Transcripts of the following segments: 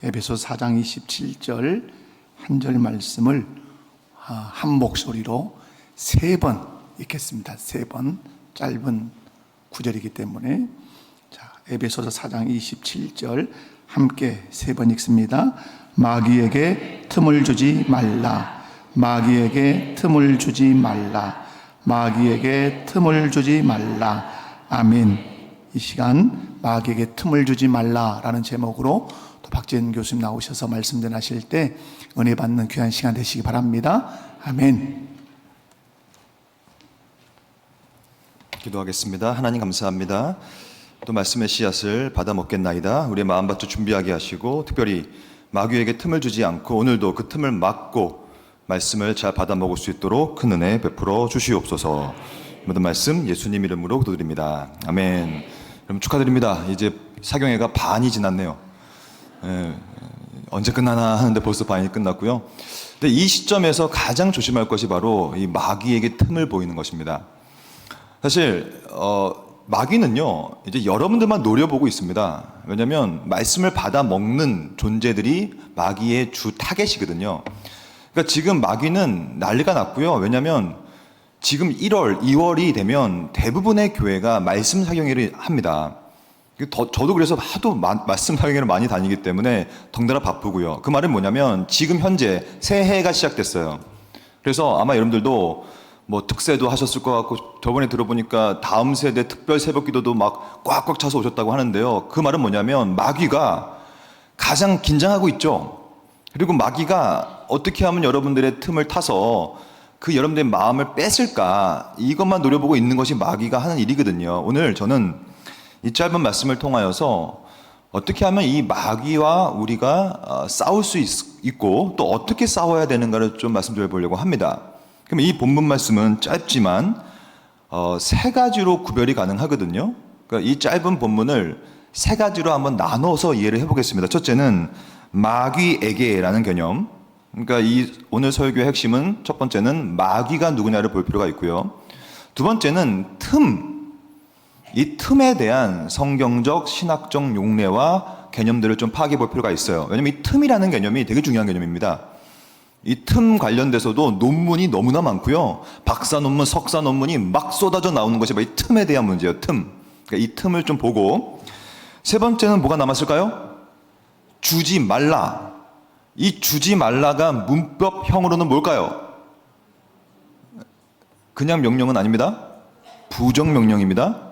에베소서 4장 27절 한 절 말씀을 한 목소리로 세 번 읽겠습니다. 세 번, 짧은 구절이기 때문에. 자, 에베소서 4장 27절 함께 세 번 읽습니다. 마귀에게 틈을 주지 말라. 마귀에게 틈을 주지 말라. 마귀에게 틈을 주지 말라. 아멘. 이 시간 마귀에게 틈을 주지 말라라는 제목으로 또 박재현 교수님 나오셔서 말씀 전하실 때 은혜 받는 귀한 시간 되시기 바랍니다. 아멘. 기도하겠습니다. 하나님 감사합니다. 또 말씀의 씨앗을 받아 먹겠나이다. 우리의 마음밭을 준비하게 하시고 특별히 마귀에게 틈을 주지 않고 오늘도 그 틈을 막고 말씀을 잘 받아 먹을 수 있도록 큰 은혜 베풀어 주시옵소서. 모든 말씀 예수님 이름으로 기도드립니다. 아멘. 여러분 축하드립니다. 이제 사경회가 반이 지났네요. 언제 끝나나 하는데 벌써 반이 끝났고요. 근데 이 시점에서 가장 조심할 것이 바로 이 마귀에게 틈을 보이는 것입니다. 사실 마귀는요 이제 여러분들만 노려보고 있습니다. 왜냐하면 말씀을 받아 먹는 존재들이 마귀의 주 타겟이거든요. 그러니까 지금 마귀는 난리가 났고요. 왜냐하면 지금 1월, 2월이 되면 대부분의 교회가 말씀 사경회를 합니다. 저도 그래서 하도 말씀 사경회를 많이 다니기 때문에 덩달아 바쁘고요. 그 말은 뭐냐면 지금 현재 새해가 시작됐어요. 그래서 아마 여러분들도 뭐 특세도 하셨을 것 같고 저번에 들어보니까 다음 세대 특별 새벽 기도도 막 꽉꽉 차서 오셨다고 하는데요. 그 말은 뭐냐면 마귀가 가장 긴장하고 있죠. 그리고 마귀가 어떻게 하면 여러분들의 틈을 타서 그 여러분들의 마음을 뺏을까 이것만 노려보고 있는 것이 마귀가 하는 일이거든요. 오늘 저는 이 짧은 말씀을 통하여서 어떻게 하면 이 마귀와 우리가 싸울 수 있고 또 어떻게 싸워야 되는가를 좀 말씀드려 보려고 합니다. 그럼 이 본문 말씀은 짧지만 세 가지로 구별이 가능하거든요. 그러니까 이 짧은 본문을 세 가지로 한번 나눠서 이해를 해보겠습니다. 첫째는 마귀에게라는 개념. 그러니까 이 오늘 설교의 핵심은 첫 번째는 마귀가 누구냐를 볼 필요가 있고요. 두 번째는 이 틈에 대한 성경적 신학적 용례와 개념들을 좀 파악해 볼 필요가 있어요. 왜냐하면 이 틈이라는 개념이 되게 중요한 개념입니다. 이 틈 관련돼서도 논문이 너무나 많고요. 박사 논문, 석사 논문이 막 쏟아져 나오는 것이 바로 이 틈에 대한 문제예요. 틈. 그러니까 이 틈을 좀 보고 세 번째는 뭐가 남았을까요? 주지 말라. 이 주지 말라가 문법형으로는 뭘까요? 그냥 명령은 아닙니다. 부정명령입니다.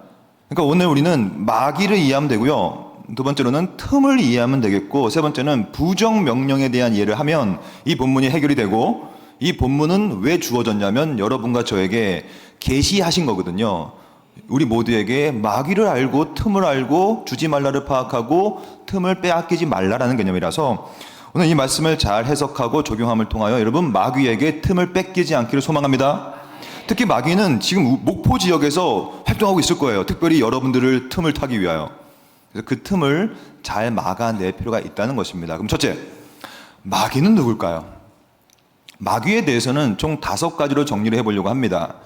그러니까 오늘 우리는 마귀를 이해하면 되고요. 두 번째로는 틈을 이해하면 되겠고 세 번째는 부정명령에 대한 이해를 하면 이 본문이 해결이 되고 이 본문은 왜 주어졌냐면 여러분과 저에게 계시하신 거거든요. 우리 모두에게 마귀를 알고 틈을 알고 주지 말라를 파악하고 틈을 빼앗기지 말라라는 개념이라서 오늘 이 말씀을 잘 해석하고 적용함을 통하여 여러분 마귀에게 틈을 뺏기지 않기를 소망합니다. 특히 마귀는 지금 목포 지역에서 활동하고 있을 거예요. 특별히 여러분들을 틈을 타기 위하여. 그래서 그 틈을 잘 막아낼 필요가 있다는 것입니다. 그럼 첫째, 마귀는 누굴까요? 마귀에 대해서는 총 5가지로 정리를 해보려고 합니다.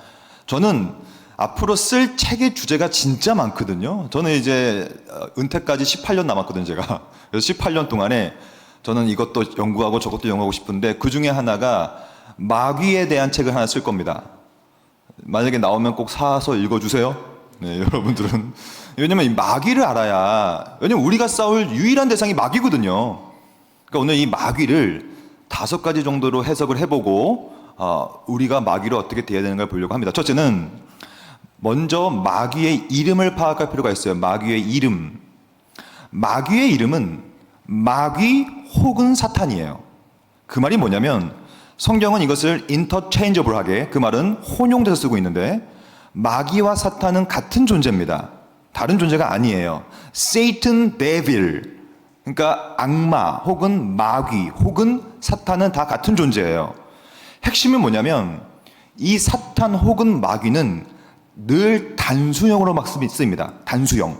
저는 앞으로 쓸 책의 주제가 진짜 많거든요. 저는 이제 은퇴까지 18년 남았거든요, 제가. 그래서 18년 동안에 저는 이것도 연구하고 저것도 연구하고 싶은데 그 중에 하나가 마귀에 대한 책을 하나 쓸 겁니다. 만약에 나오면 꼭 사서 읽어주세요. 네, 여러분들은. 왜냐면 이 마귀를 알아야, 왜냐면 우리가 싸울 유일한 대상이 마귀거든요. 그러니까 오늘 이 마귀를 5가지 정도로 해석을 해보고 우리가 마귀를 어떻게 대해야 되는가 보려고 합니다. 첫째는 먼저 마귀의 이름을 파악할 필요가 있어요. 마귀의 이름. 마귀의 이름은 마귀 혹은 사탄이에요. 그 말이 뭐냐면 성경은 이것을 interchangeable하게 그 말은 혼용돼서 쓰고 있는데 마귀와 사탄은 같은 존재입니다. 다른 존재가 아니에요. Satan, Devil. 그러니까 악마 혹은 마귀 혹은 사탄은 다 같은 존재예요. 핵심은 뭐냐면 이 사탄 혹은 마귀는 늘 단수형으로 막 씁니다. 단수형.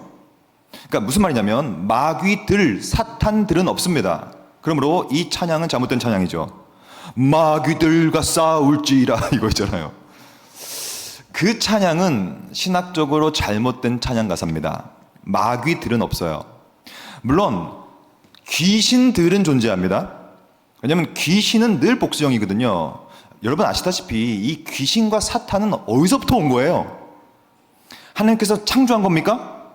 그러니까 무슨 말이냐면 마귀들, 사탄들은 없습니다. 그러므로 이 찬양은 잘못된 찬양이죠. 마귀들과 싸울지라 이거 있잖아요. 그 찬양은 신학적으로 잘못된 찬양 가사입니다. 마귀들은 없어요. 물론 귀신들은 존재합니다. 왜냐하면 귀신은 늘 복수형이거든요. 여러분 아시다시피 이 귀신과 사탄은 어디서부터 온 거예요? 하나님께서 창조한 겁니까?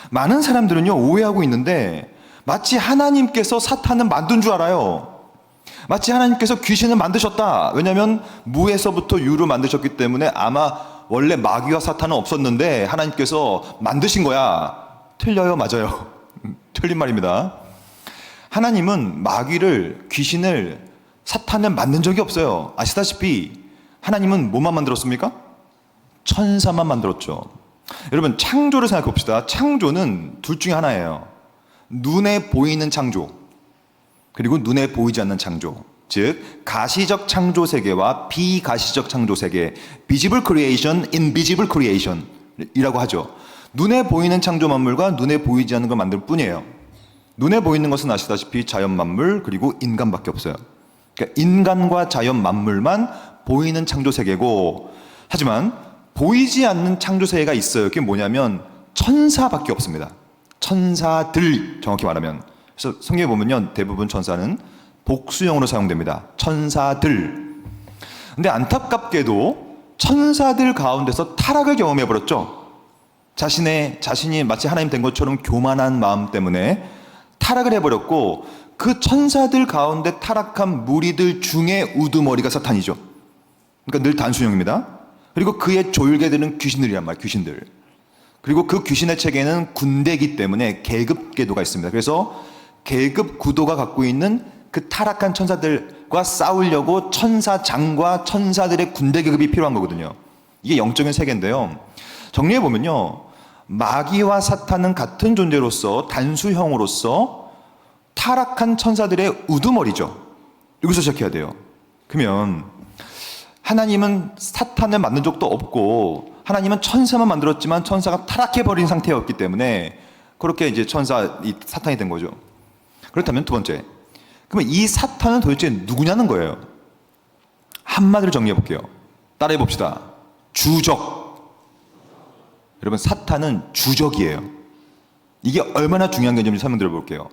많은 사람들은요 오해하고 있는데 마치 하나님께서 사탄을 만든 줄 알아요. 마치 하나님께서 귀신을 만드셨다. 왜냐하면 무에서부터 유로 만드셨기 때문에 아마 원래 마귀와 사탄은 없었는데 하나님께서 만드신 거야. 틀려요, 맞아요. 틀린 말입니다. 하나님은 마귀를, 귀신을, 사탄을 만든 적이 없어요. 아시다시피 하나님은 뭐만 만들었습니까? 천사만 만들었죠. 여러분 창조를 생각해 봅시다. 창조는 둘 중에 하나예요. 눈에 보이는 창조, 그리고 눈에 보이지 않는 창조. 즉 가시적 창조 세계와 비가시적 창조 세계, visible creation, invisible creation 이라고 하죠. 눈에 보이는 창조 만물과 눈에 보이지 않는 걸 만들 뿐이에요. 눈에 보이는 것은 아시다시피 자연 만물 그리고 인간밖에 없어요. 그러니까 인간과 자연 만물만 보이는 창조 세계고, 하지만 보이지 않는 창조 세계가 있어요. 그게 뭐냐면 천사밖에 없습니다. 천사들, 정확히 말하면. 그래서 성경에 보면요 대부분 천사는 복수형으로 사용됩니다. 천사들. 근데 안타깝게도 천사들 가운데서 타락을 경험해 버렸죠. 자신이 마치 하나님 된 것처럼 교만한 마음 때문에 타락을 해버렸고, 그 천사들 가운데 타락한 무리들 중에 우두머리가 사탄이죠. 그러니까 늘 단순형입니다. 그리고 그의 졸개들은 귀신들이란 말이에요. 귀신들. 그리고 그 귀신의 체계는 군대이기 때문에 계급 궤도가 있습니다. 그래서 계급 구도가 갖고 있는 그 타락한 천사들과 싸우려고 천사장과 천사들의 군대 계급이 필요한 거거든요. 이게 영적인 세계인데요. 정리해보면요, 마귀와 사탄은 같은 존재로서, 단수형으로서 타락한 천사들의 우두머리죠. 여기서 시작해야 돼요. 그러면 하나님은 사탄을 만든 적도 없고 하나님은 천사만 만들었지만 천사가 타락해버린 상태였기 때문에 그렇게 이제 사탄이 된 거죠. 그렇다면 두 번째, 그러면 이 사탄은 도대체 누구냐는 거예요. 한마디로 정리해 볼게요. 따라해 봅시다. 주적. 여러분 사탄은 주적이에요. 이게 얼마나 중요한 건지 설명드려 볼게요.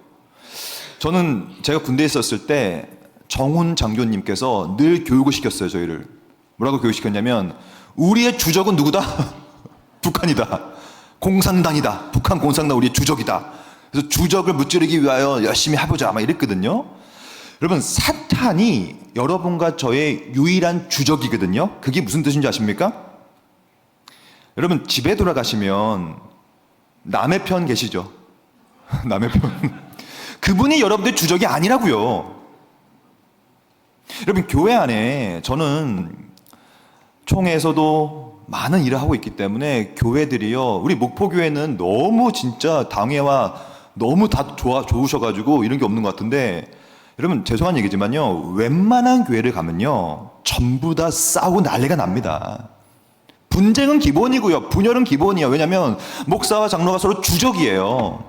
저는 제가 군대에 있었을 때 정훈 장교님께서 늘 교육을 시켰어요. 저희를 뭐라고 교육시켰냐면, 우리의 주적은 누구다? 북한이다. 공산당이다. 북한 공산당 우리의 주적이다. 그래서 주적을 무찌르기 위하여 열심히 해보자 막 이랬거든요. 여러분 사탄이 여러분과 저의 유일한 주적이거든요. 그게 무슨 뜻인지 아십니까? 여러분 집에 돌아가시면 남의 편 계시죠? 남의 편. 그분이 여러분들 주적이 아니라고요. 여러분 교회 안에 저는 총회에서도 많은 일을 하고 있기 때문에 교회들이요, 우리 목포교회는 너무 진짜 당회와 너무 다 좋으셔가지고 이런 게 없는 것 같은데, 여러분 죄송한 얘기지만요, 웬만한 교회를 가면요 전부 다 싸우고 난리가 납니다. 분쟁은 기본이고요, 분열은 기본이에요. 왜냐하면 목사와 장로가 서로 주적이에요.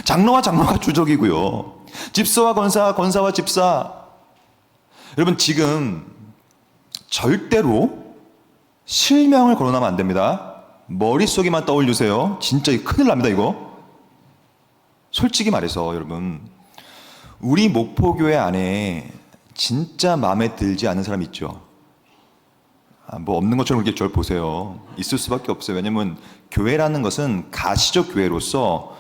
장로와 장로가 주적이고요, 집사와 권사, 권사와 집사. 여러분 지금 절대로 실명을 거론하면 안 됩니다. 머릿속에만 떠올리세요. 진짜 큰일 납니다 이거. 솔직히 말해서 여러분, 우리 목포교회 안에 진짜 마음에 들지 않은 사람 있죠? 뭐 없는 것처럼 그렇게 저를 보세요. 있을 수밖에 없어요. 왜냐면 교회라는 것은 가시적 교회로서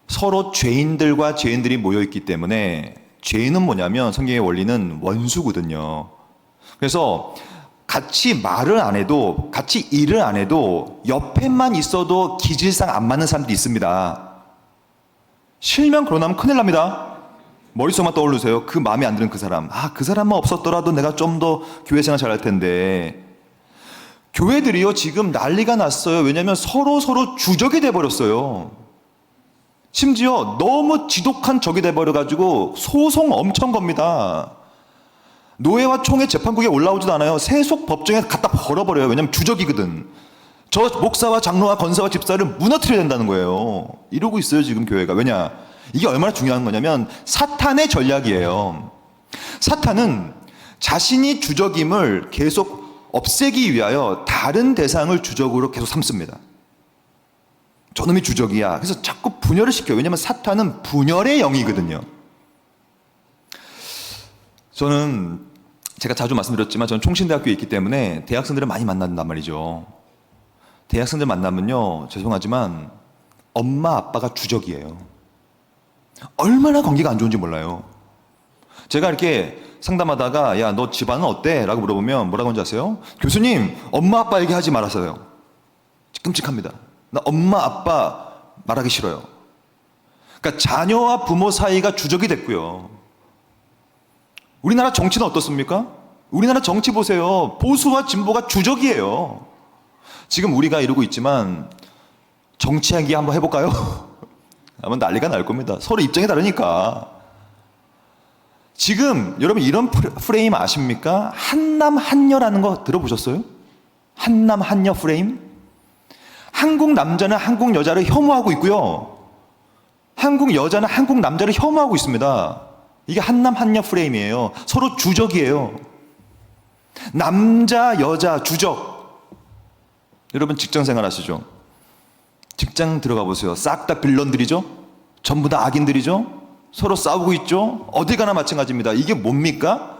서로 죄인들과 죄인들이 모여있기 때문에, 죄인은 뭐냐면 성경의 원리는 원수거든요. 그래서 같이 말을 안 해도, 같이 일을 안 해도 옆에만 있어도 기질상 안 맞는 사람들이 있습니다. 실명 거론하면 큰일 납니다. 머릿속만 떠올리세요. 그 마음에 안 드는 그 사람. 그 사람만 없었더라도 내가 좀 더 교회 생활 잘할 텐데. 교회들이요 지금 난리가 났어요. 왜냐하면 서로 주적이 돼버렸어요. 심지어 너무 지독한 적이 돼버려가지고 소송 엄청 겁니다. 노예와 총회 재판국에 올라오지도 않아요. 세속 법정에 갖다 걸어버려요. 왜냐하면 주적이거든. 저 목사와 장로와 권사와 집사를 무너뜨려야 된다는 거예요. 이러고 있어요 지금 교회가. 왜냐? 이게 얼마나 중요한 거냐면 사탄의 전략이에요. 사탄은 자신이 주적임을 계속 없애기 위하여 다른 대상을 주적으로 계속 삼습니다. 저놈이 주적이야. 그래서 자꾸 분열을 시켜요. 왜냐하면 사탄은 분열의 영이거든요. 저는 제가 자주 말씀드렸지만 저는 총신대학교에 있기 때문에 대학생들을 많이 만난단 말이죠. 대학생들 만나면요, 죄송하지만 엄마 아빠가 주적이에요. 얼마나 관계가 안 좋은지 몰라요. 제가 이렇게 상담하다가 야, 너 집안은 어때? 라고 물어보면 뭐라고 하는지 아세요? 교수님, 엄마 아빠 얘기하지 말아서요. 끔찍합니다. 나 엄마 아빠 말하기 싫어요. 그러니까 자녀와 부모 사이가 주적이 됐고요. 우리나라 정치는 어떻습니까? 우리나라 정치 보세요. 보수와 진보가 주적이에요. 지금 우리가 이러고 있지만 정치 얘기 한번 해볼까요? 아마 난리가 날 겁니다. 서로 입장이 다르니까. 지금 여러분 이런 프레임 아십니까? 한남 한녀라는 거 들어보셨어요? 한남 한녀 프레임? 한국 남자는 한국 여자를 혐오하고 있고요. 한국 여자는 한국 남자를 혐오하고 있습니다. 이게 한남 한녀 프레임이에요. 서로 주적이에요. 남자 여자 주적. 여러분 직장 생활 하시죠? 직장 들어가 보세요. 싹 다 빌런들이죠? 전부 다 악인들이죠? 서로 싸우고 있죠? 어디 가나 마찬가지입니다. 이게 뭡니까?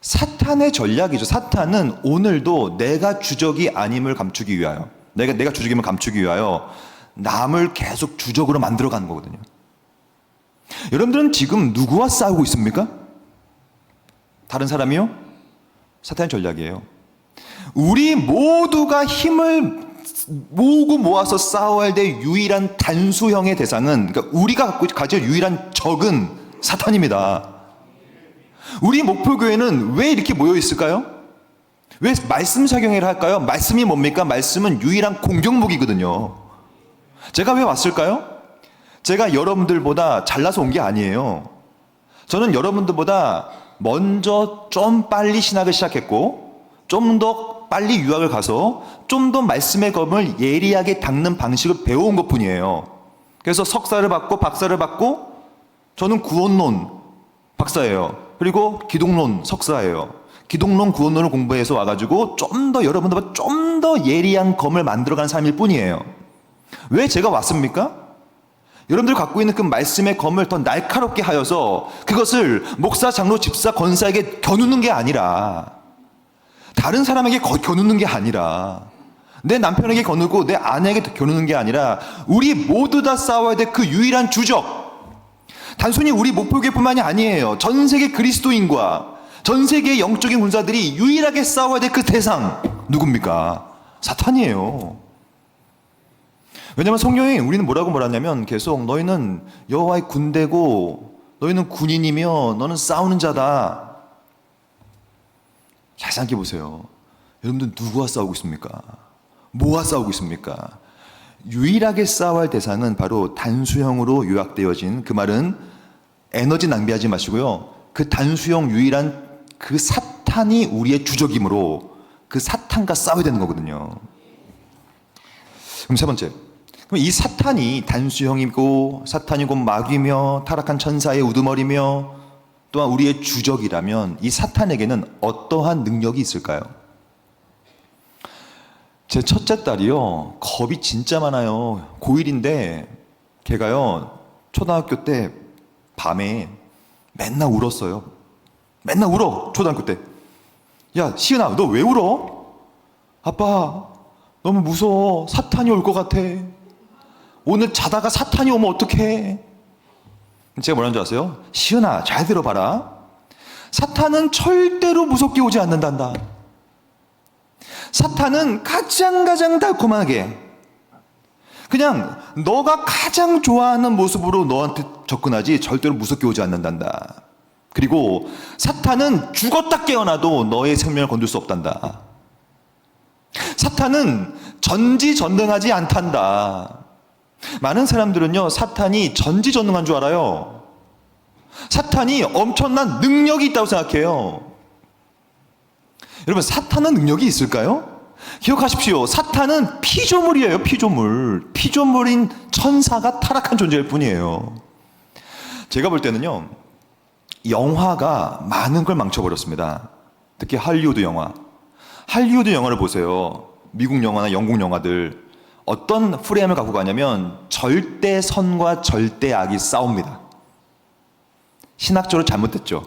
사탄의 전략이죠. 사탄은 오늘도 내가 주적이 아님을 감추기 위하여, 내가 주적임을 감추기 위하여 남을 계속 주적으로 만들어가는 거거든요. 여러분들은 지금 누구와 싸우고 있습니까? 다른 사람이요? 사탄의 전략이에요. 우리 모두가 힘을 모으고 모아서 싸워야 될 유일한 단수형의 대상은, 그러니까 우리가 가질 유일한 적은 사탄입니다. 우리 목표교회는 왜 이렇게 모여 있을까요? 왜 말씀 작용회를 할까요? 말씀이 뭡니까? 말씀은 유일한 공격무기거든요. 제가 왜 왔을까요? 제가 여러분들보다 잘나서 온 게 아니에요. 저는 여러분들보다 먼저 좀 빨리 신학을 시작했고, 좀 더 빨리 유학을 가서 좀 더 말씀의 검을 예리하게 닦는 방식을 배워온 것 뿐이에요. 그래서 석사를 받고 박사를 받고, 저는 구원론 박사예요. 그리고 기독론 석사예요. 기독론 구원론을 공부해서 와가지고 좀 더 여러분들보다 좀 더 예리한 검을 만들어가는 사람일 뿐이에요. 왜 제가 왔습니까? 여러분들 갖고 있는 그 말씀의 검을 더 날카롭게 하여서 그것을 목사, 장로, 집사, 권사에게 겨누는 게 아니라, 다른 사람에게 겨누는 게 아니라, 내 남편에게 겨누고 내 아내에게 겨누는 게 아니라, 우리 모두 다 싸워야 될 그 유일한 주적, 단순히 우리 목표교회뿐만이 아니에요. 전 세계 그리스도인과 전 세계의 영적인 군사들이 유일하게 싸워야 될 그 대상, 누굽니까? 사탄이에요. 왜냐하면 성경에 우리는 뭐라고 말하냐면 계속 너희는 여호와의 군대고 너희는 군인이며 너는 싸우는 자다. 잘 생각해 보세요. 여러분들 누구와 싸우고 있습니까? 뭐와 싸우고 있습니까? 유일하게 싸워야 할 대상은 바로 단수형으로 요약되어진, 그 말은 에너지 낭비하지 마시고요. 그 단수형 유일한 그 사탄이 우리의 주적이므로 그 사탄과 싸워야 되는 거거든요. 그럼 세 번째. 그럼 이 사탄이 단수형이고 사탄이 곧 마귀며 타락한 천사의 우두머리며 또한 우리의 주적이라면 이 사탄에게는 어떠한 능력이 있을까요? 제 첫째 딸이요, 겁이 진짜 많아요. 고1인데 걔가요, 초등학교 때 밤에 맨날 울었어요. 맨날 울어, 초등학교 때. 야, 시은아, 너 왜 울어? 아빠, 너무 무서워. 사탄이 올 것 같아. 오늘 자다가 사탄이 오면 어떡해? 제가 뭐라는 줄 아세요? 시은아, 잘 들어봐라. 사탄은 절대로 무섭게 오지 않는단다. 사탄은 가장 달콤하게 그냥 너가 가장 좋아하는 모습으로 너한테 접근하지 절대로 무섭게 오지 않는단다. 그리고 사탄은 죽었다 깨어나도 너의 생명을 건들 수 없단다. 사탄은 전지전능하지 않단다. 많은 사람들은요, 사탄이 전지전능한 줄 알아요. 사탄이 엄청난 능력이 있다고 생각해요. 여러분, 사탄은 능력이 있을까요? 기억하십시오. 사탄은 피조물이에요. 피조물인 천사가 타락한 존재일 뿐이에요. 제가 볼 때는요, 영화가 많은 걸 망쳐버렸습니다. 특히 할리우드 영화. 할리우드 영화를 보세요. 미국 영화나 영국 영화들 어떤 프레임을 갖고 가냐면 절대선과 절대악이 싸웁니다. 신학적으로 잘못됐죠.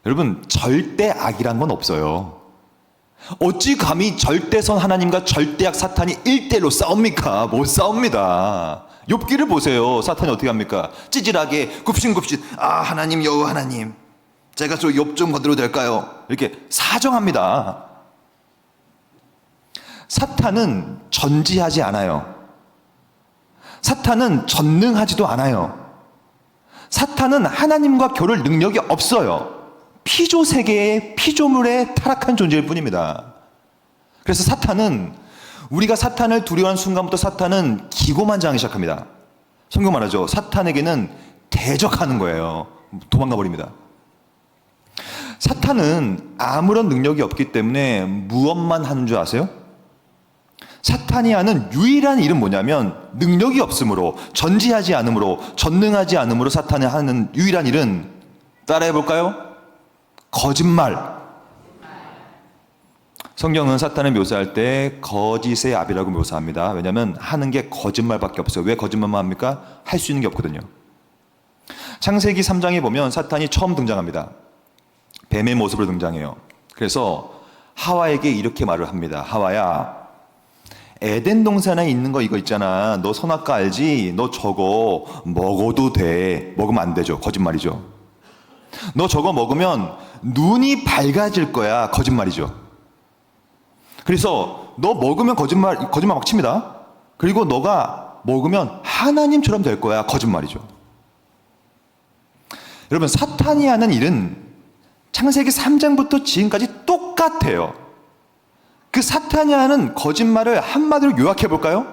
여러분, 절대악이란 건 없어요. 어찌 감히 절대선 하나님과 절대악 사탄이 1대1로 싸웁니까? 못 싸웁니다. 욥기를 보세요. 사탄이 어떻게 합니까? 찌질하게 굽신굽신 하나님, 여호와 하나님, 제가 저 욥 좀 건드려도 될까요? 이렇게 사정합니다. 사탄은 전지하지 않아요. 사탄은 전능하지도 않아요. 사탄은 하나님과 겨룰 능력이 없어요. 피조 세계의 피조물의 타락한 존재일 뿐입니다. 그래서 사탄은, 우리가 사탄을 두려워하는 순간부터 사탄은 기고만장하기 시작합니다. 성경 말하죠. 사탄에게는 대적하는 거예요. 도망가 버립니다. 사탄은 아무런 능력이 없기 때문에 무엇만 하는 줄 아세요? 사탄이 하는 유일한 일은 뭐냐면, 능력이 없으므로, 전지하지 않으므로, 전능하지 않으므로 사탄이 하는 유일한 일은, 따라해 볼까요? 거짓말. 성경은 사탄을 묘사할 때 거짓의 아비라고 묘사합니다. 왜냐하면 하는 게 거짓말밖에 없어요. 왜 거짓말만 합니까? 할 수 있는 게 없거든요. 창세기 3장에 보면 사탄이 처음 등장합니다. 뱀의 모습으로 등장해요. 그래서 하와에게 이렇게 말을 합니다. 하와야, 에덴 동산에 있는 거 이거 있잖아. 너 선악과 알지? 너 저거 먹어도 돼. 먹으면 안 되죠. 거짓말이죠. 너 저거 먹으면 눈이 밝아질 거야. 거짓말이죠. 그래서 너 먹으면 거짓말 막 칩니다. 그리고 너가 먹으면 하나님처럼 될 거야. 거짓말이죠. 여러분, 사탄이 하는 일은 창세기 3장부터 지금까지 똑같아요. 그 사탄이 하는 거짓말을 한마디로 요약해 볼까요?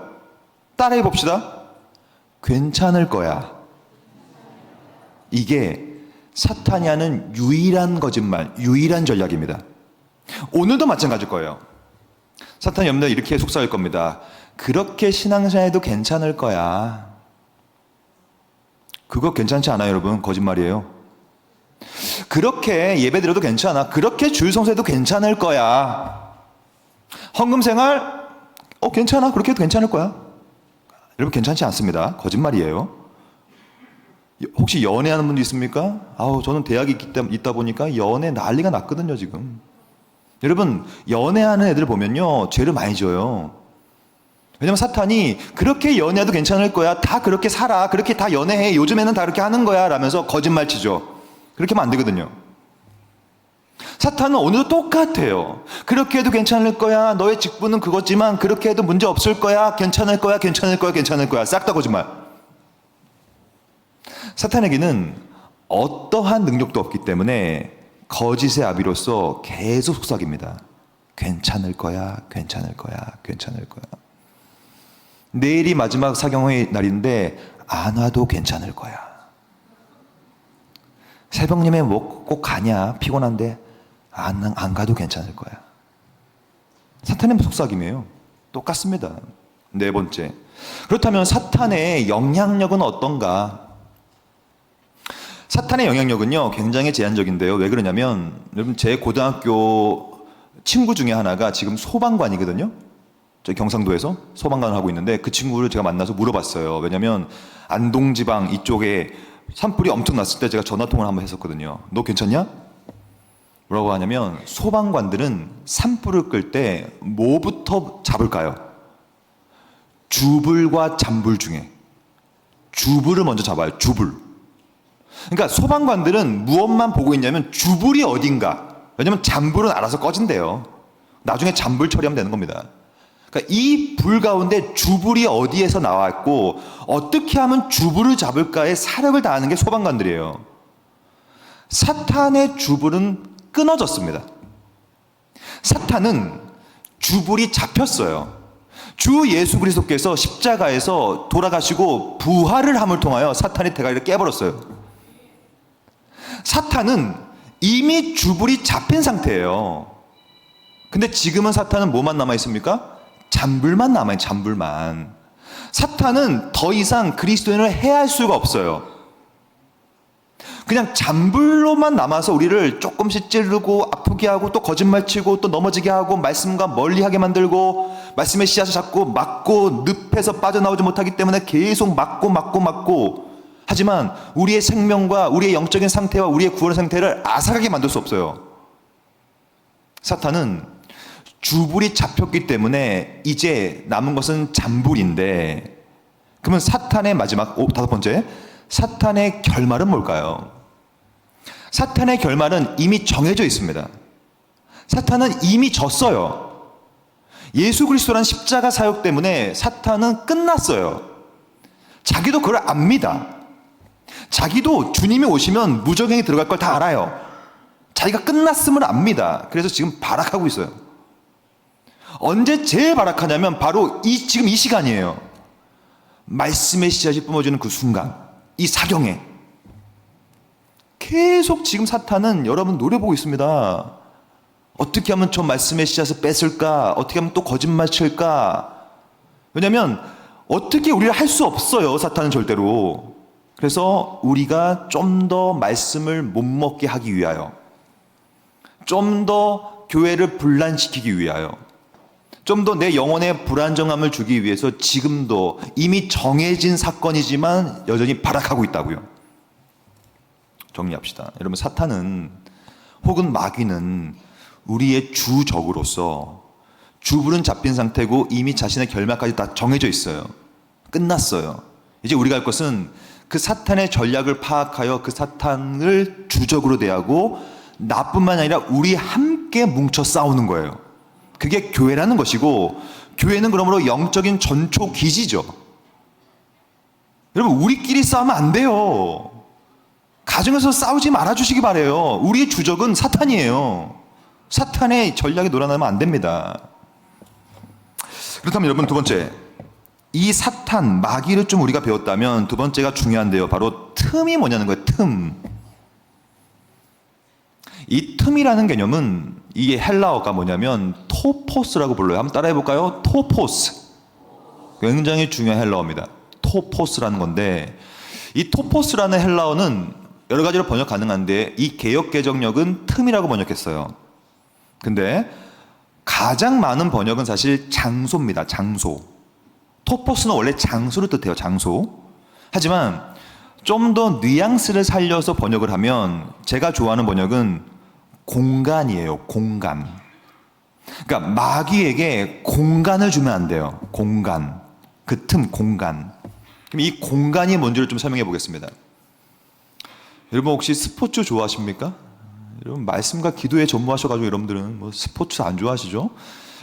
따라해 봅시다. 괜찮을 거야. 이게 사탄이 하는 유일한 거짓말, 유일한 전략입니다. 오늘도 마찬가지일 거예요. 사탄이 여러분들 이렇게 속삭일 겁니다. 그렇게 신앙생활해도 괜찮을 거야. 그거 괜찮지 않아요, 여러분. 거짓말이에요. 그렇게 예배드려도 괜찮아. 그렇게 주일 성수해도 괜찮을 거야. 헌금생활 괜찮아. 그렇게 해도 괜찮을 거야. 여러분, 괜찮지 않습니다. 거짓말이에요. 혹시 연애하는 분도 있습니까? 저는 대학에 있다 보니까 연애 난리가 났거든요, 지금. 여러분, 연애하는 애들 보면요, 죄를 많이 져요. 왜냐면 사탄이 그렇게 연애해도 괜찮을 거야. 다 그렇게 살아. 그렇게 다 연애해. 요즘에는 다 그렇게 하는 거야. 라면서 거짓말 치죠. 그렇게 하면 안 되거든요. 사탄은 오늘도 똑같아요. 그렇게 해도 괜찮을 거야. 너의 직분은 그거지만 그렇게 해도 문제 없을 거야. 괜찮을 거야. 괜찮을 거야. 괜찮을 거야. 싹 다 거짓말. 사탄에게는 어떠한 능력도 없기 때문에 거짓의 아비로서 계속 속삭입니다. 괜찮을 거야. 괜찮을 거야. 괜찮을 거야. 내일이 마지막 사경회 날인데 안 와도 괜찮을 거야. 새벽 예배 꼭 가냐? 피곤한데 안 가도 괜찮을 거야. 사탄의 속삭임이에요. 똑같습니다. 네 번째. 그렇다면 사탄의 영향력은 어떤가? 사탄의 영향력은요, 굉장히 제한적인데요. 왜 그러냐면, 여러분, 제 고등학교 친구 중에 하나가 지금 소방관이거든요. 저희 경상도에서 소방관을 하고 있는데, 그 친구를 제가 만나서 물어봤어요. 왜냐면 안동지방 이쪽에 산불이 엄청 났을 때 제가 전화통화를 한번 했었거든요. 너 괜찮냐? 뭐라고 하냐면, 소방관들은 산불을 끌 때 뭐부터 잡을까요? 주불과 잔불 중에 주불을 먼저 잡아요. 주불. 그러니까 소방관들은 무엇만 보고 있냐면 주불이 어딘가. 왜냐면 잔불은 알아서 꺼진대요. 나중에 잔불 처리하면 되는 겁니다. 그러니까 이 불 가운데 주불이 어디에서 나왔고 어떻게 하면 주불을 잡을까에 사력을 다하는 게 소방관들이에요. 사탄의 주불은 끊어졌습니다. 사탄은 주불이 잡혔어요. 주 예수 그리스도께서 십자가에서 돌아가시고 부활을 함을 통하여 사탄의 대가리를 깨버렸어요. 사탄은 이미 주불이 잡힌 상태예요. 근데 지금은 사탄은 뭐만 남아있습니까? 잔불만 남아요. 잔불만. 사탄은 더 이상 그리스도인을 해할 수가 없어요. 그냥 잔불로만 남아서 우리를 조금씩 찌르고 아프게 하고 또 거짓말 치고 또 넘어지게 하고 말씀과 멀리하게 만들고 말씀의 씨앗을 잡고 막고 늪에서 빠져나오지 못하기 때문에 계속 막고 하지만 우리의 생명과 우리의 영적인 상태와 우리의 구원의 상태를 아삭하게 만들 수 없어요. 사탄은 주불이 잡혔기 때문에 이제 남은 것은 잔불인데, 그러면 사탄의 마지막 다섯 번째, 사탄의 결말은 뭘까요? 사탄의 결말은 이미 정해져 있습니다. 사탄은 이미 졌어요. 예수 그리스도란 십자가 사역 때문에 사탄은 끝났어요. 자기도 그걸 압니다. 자기도 주님이 오시면 무적행에 들어갈 걸 다 알아요. 자기가 끝났음을 압니다. 그래서 지금 발악하고 있어요. 언제 제일 발악하냐면 바로 지금 이 시간이에요. 말씀의 씨앗이 뿜어지는 그 순간, 이 사경에 계속 지금 사탄은 여러분 노려보고 있습니다. 어떻게 하면 저 말씀의 씨앗을 뺏을까? 어떻게 하면 또 거짓말 칠까? 왜냐하면 어떻게 우리를 할 수 없어요, 사탄은 절대로. 그래서 우리가 좀 더 말씀을 못 먹게 하기 위하여, 좀 더 교회를 분란시키기 위하여, 좀 더 내 영혼에 불안정함을 주기 위해서 지금도 이미 정해진 사건이지만 여전히 발악하고 있다고요. 정리합시다. 여러분, 사탄은 혹은 마귀는 우리의 주적으로서 주불은 잡힌 상태고 이미 자신의 결말까지 다 정해져 있어요. 끝났어요. 이제 우리가 할 것은 그 사탄의 전략을 파악하여 그 사탄을 주적으로 대하고 나뿐만 아니라 우리 함께 뭉쳐 싸우는 거예요. 그게 교회라는 것이고, 교회는 그러므로 영적인 전초 기지죠. 여러분, 우리끼리 싸우면 안 돼요. 가정에서 싸우지 말아주시기 바래요. 우리의 주적은 사탄이에요. 사탄의 전략에 놀아나면 안 됩니다. 그렇다면 여러분, 두 번째, 이 사탄, 마귀를 좀 우리가 배웠다면 두 번째가 중요한데요. 바로 틈이 뭐냐는 거예요. 틈. 이 틈이라는 개념은 이게 헬라어가 뭐냐면 토포스라고 불러요. 한번 따라해 볼까요? 토포스. 굉장히 중요한 헬라어입니다. 토포스라는 건데, 이 토포스라는 헬라어는 여러 가지로 번역 가능한데 이 개역 개정력은 틈이라고 번역했어요. 근데 가장 많은 번역은 사실 장소입니다. 장소. 토포스는 원래 장소를 뜻해요. 장소. 하지만 좀 더 뉘앙스를 살려서 번역을 하면 제가 좋아하는 번역은 공간이에요. 공간. 그러니까 마귀에게 공간을 주면 안 돼요. 공간. 그 틈, 공간. 그럼 이 공간이 뭔지를 좀 설명해 보겠습니다. 여러분, 혹시 스포츠 좋아하십니까? 여러분, 말씀과 기도에 전무하셔가지고 여러분들은 뭐 스포츠 안 좋아하시죠?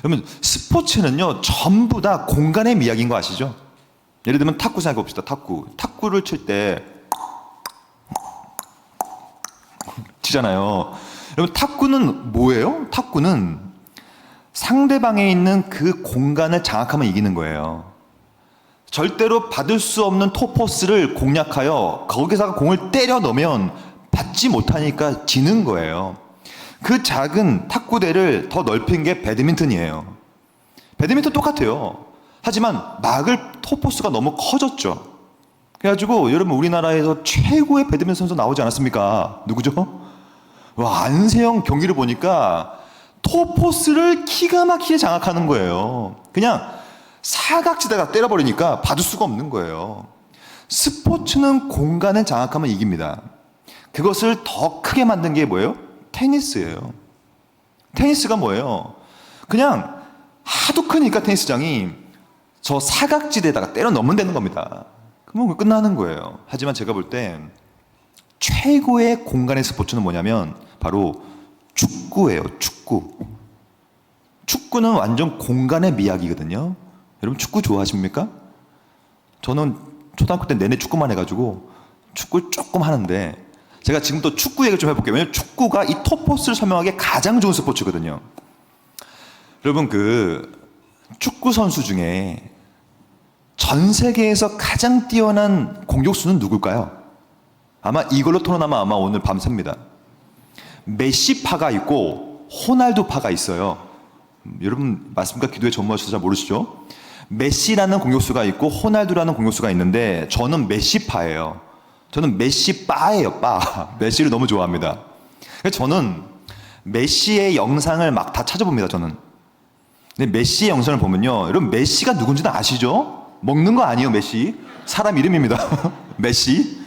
여러분, 스포츠는요 전부 다 공간의 이야기인 거 아시죠? 예를 들면 탁구 생각해 봅시다. 탁구를 칠 때 치잖아요. 여러분, 탁구는 뭐예요? 탁구는 상대방에 있는 그 공간을 장악하면 이기는 거예요. 절대로 받을 수 없는 토포스를 공략하여 거기다가 공을 때려 넣으면 받지 못하니까 지는 거예요. 그 작은 탁구대를 더 넓힌 게 배드민턴이에요. 배드민턴 똑같아요. 하지만 막을 토포스가 너무 커졌죠. 그래가지고 여러분, 우리나라에서 최고의 배드민턴 선수 나오지 않았습니까? 누구죠? 와, 안세영 경기를 보니까 토포스를 기가 막히게 장악하는 거예요. 그냥 사각지대가 때려버리니까 받을 수가 없는 거예요. 스포츠는 공간을 장악하면 이깁니다. 그것을 더 크게 만든 게 뭐예요? 테니스예요. 테니스가 뭐예요? 그냥 하도 크니까 테니스장이 저 사각지대에다가 때려 넣으면 되는 겁니다. 그러면 끝나는 거예요. 하지만 제가 볼 때 최고의 공간의 스포츠는 뭐냐면 바로 축구예요. 축구. 축구는 완전 공간의 미학이거든요. 여러분, 축구 좋아하십니까? 저는 초등학교 때 내내 축구만 해가지고 축구를 조금 하는데, 제가 지금 또 축구 얘기를 좀 해볼게요. 왜냐면 축구가 이 토포스를 설명하기에 가장 좋은 스포츠거든요. 여러분, 그 축구 선수 중에 전 세계에서 가장 뛰어난 공격수는 누굴까요? 아마 이걸로 토론하면 아마 오늘 밤새입니다. 메시파가 있고 호날두파가 있어요. 여러분, 말씀과 기도에 전무하셔서 잘 모르시죠? 메시라는 공격수가 있고 호날두라는 공격수가 있는데 저는 메시파예요. 저는 메시빠예요. 빠. 메시를 너무 좋아합니다. 그래서 저는 메시의 영상을 막 다 찾아봅니다. 저는 근데 메시의 영상을 보면요, 여러분 메시가 누군지는 아시죠? 먹는 거 아니에요. 메시 사람 이름입니다. 메시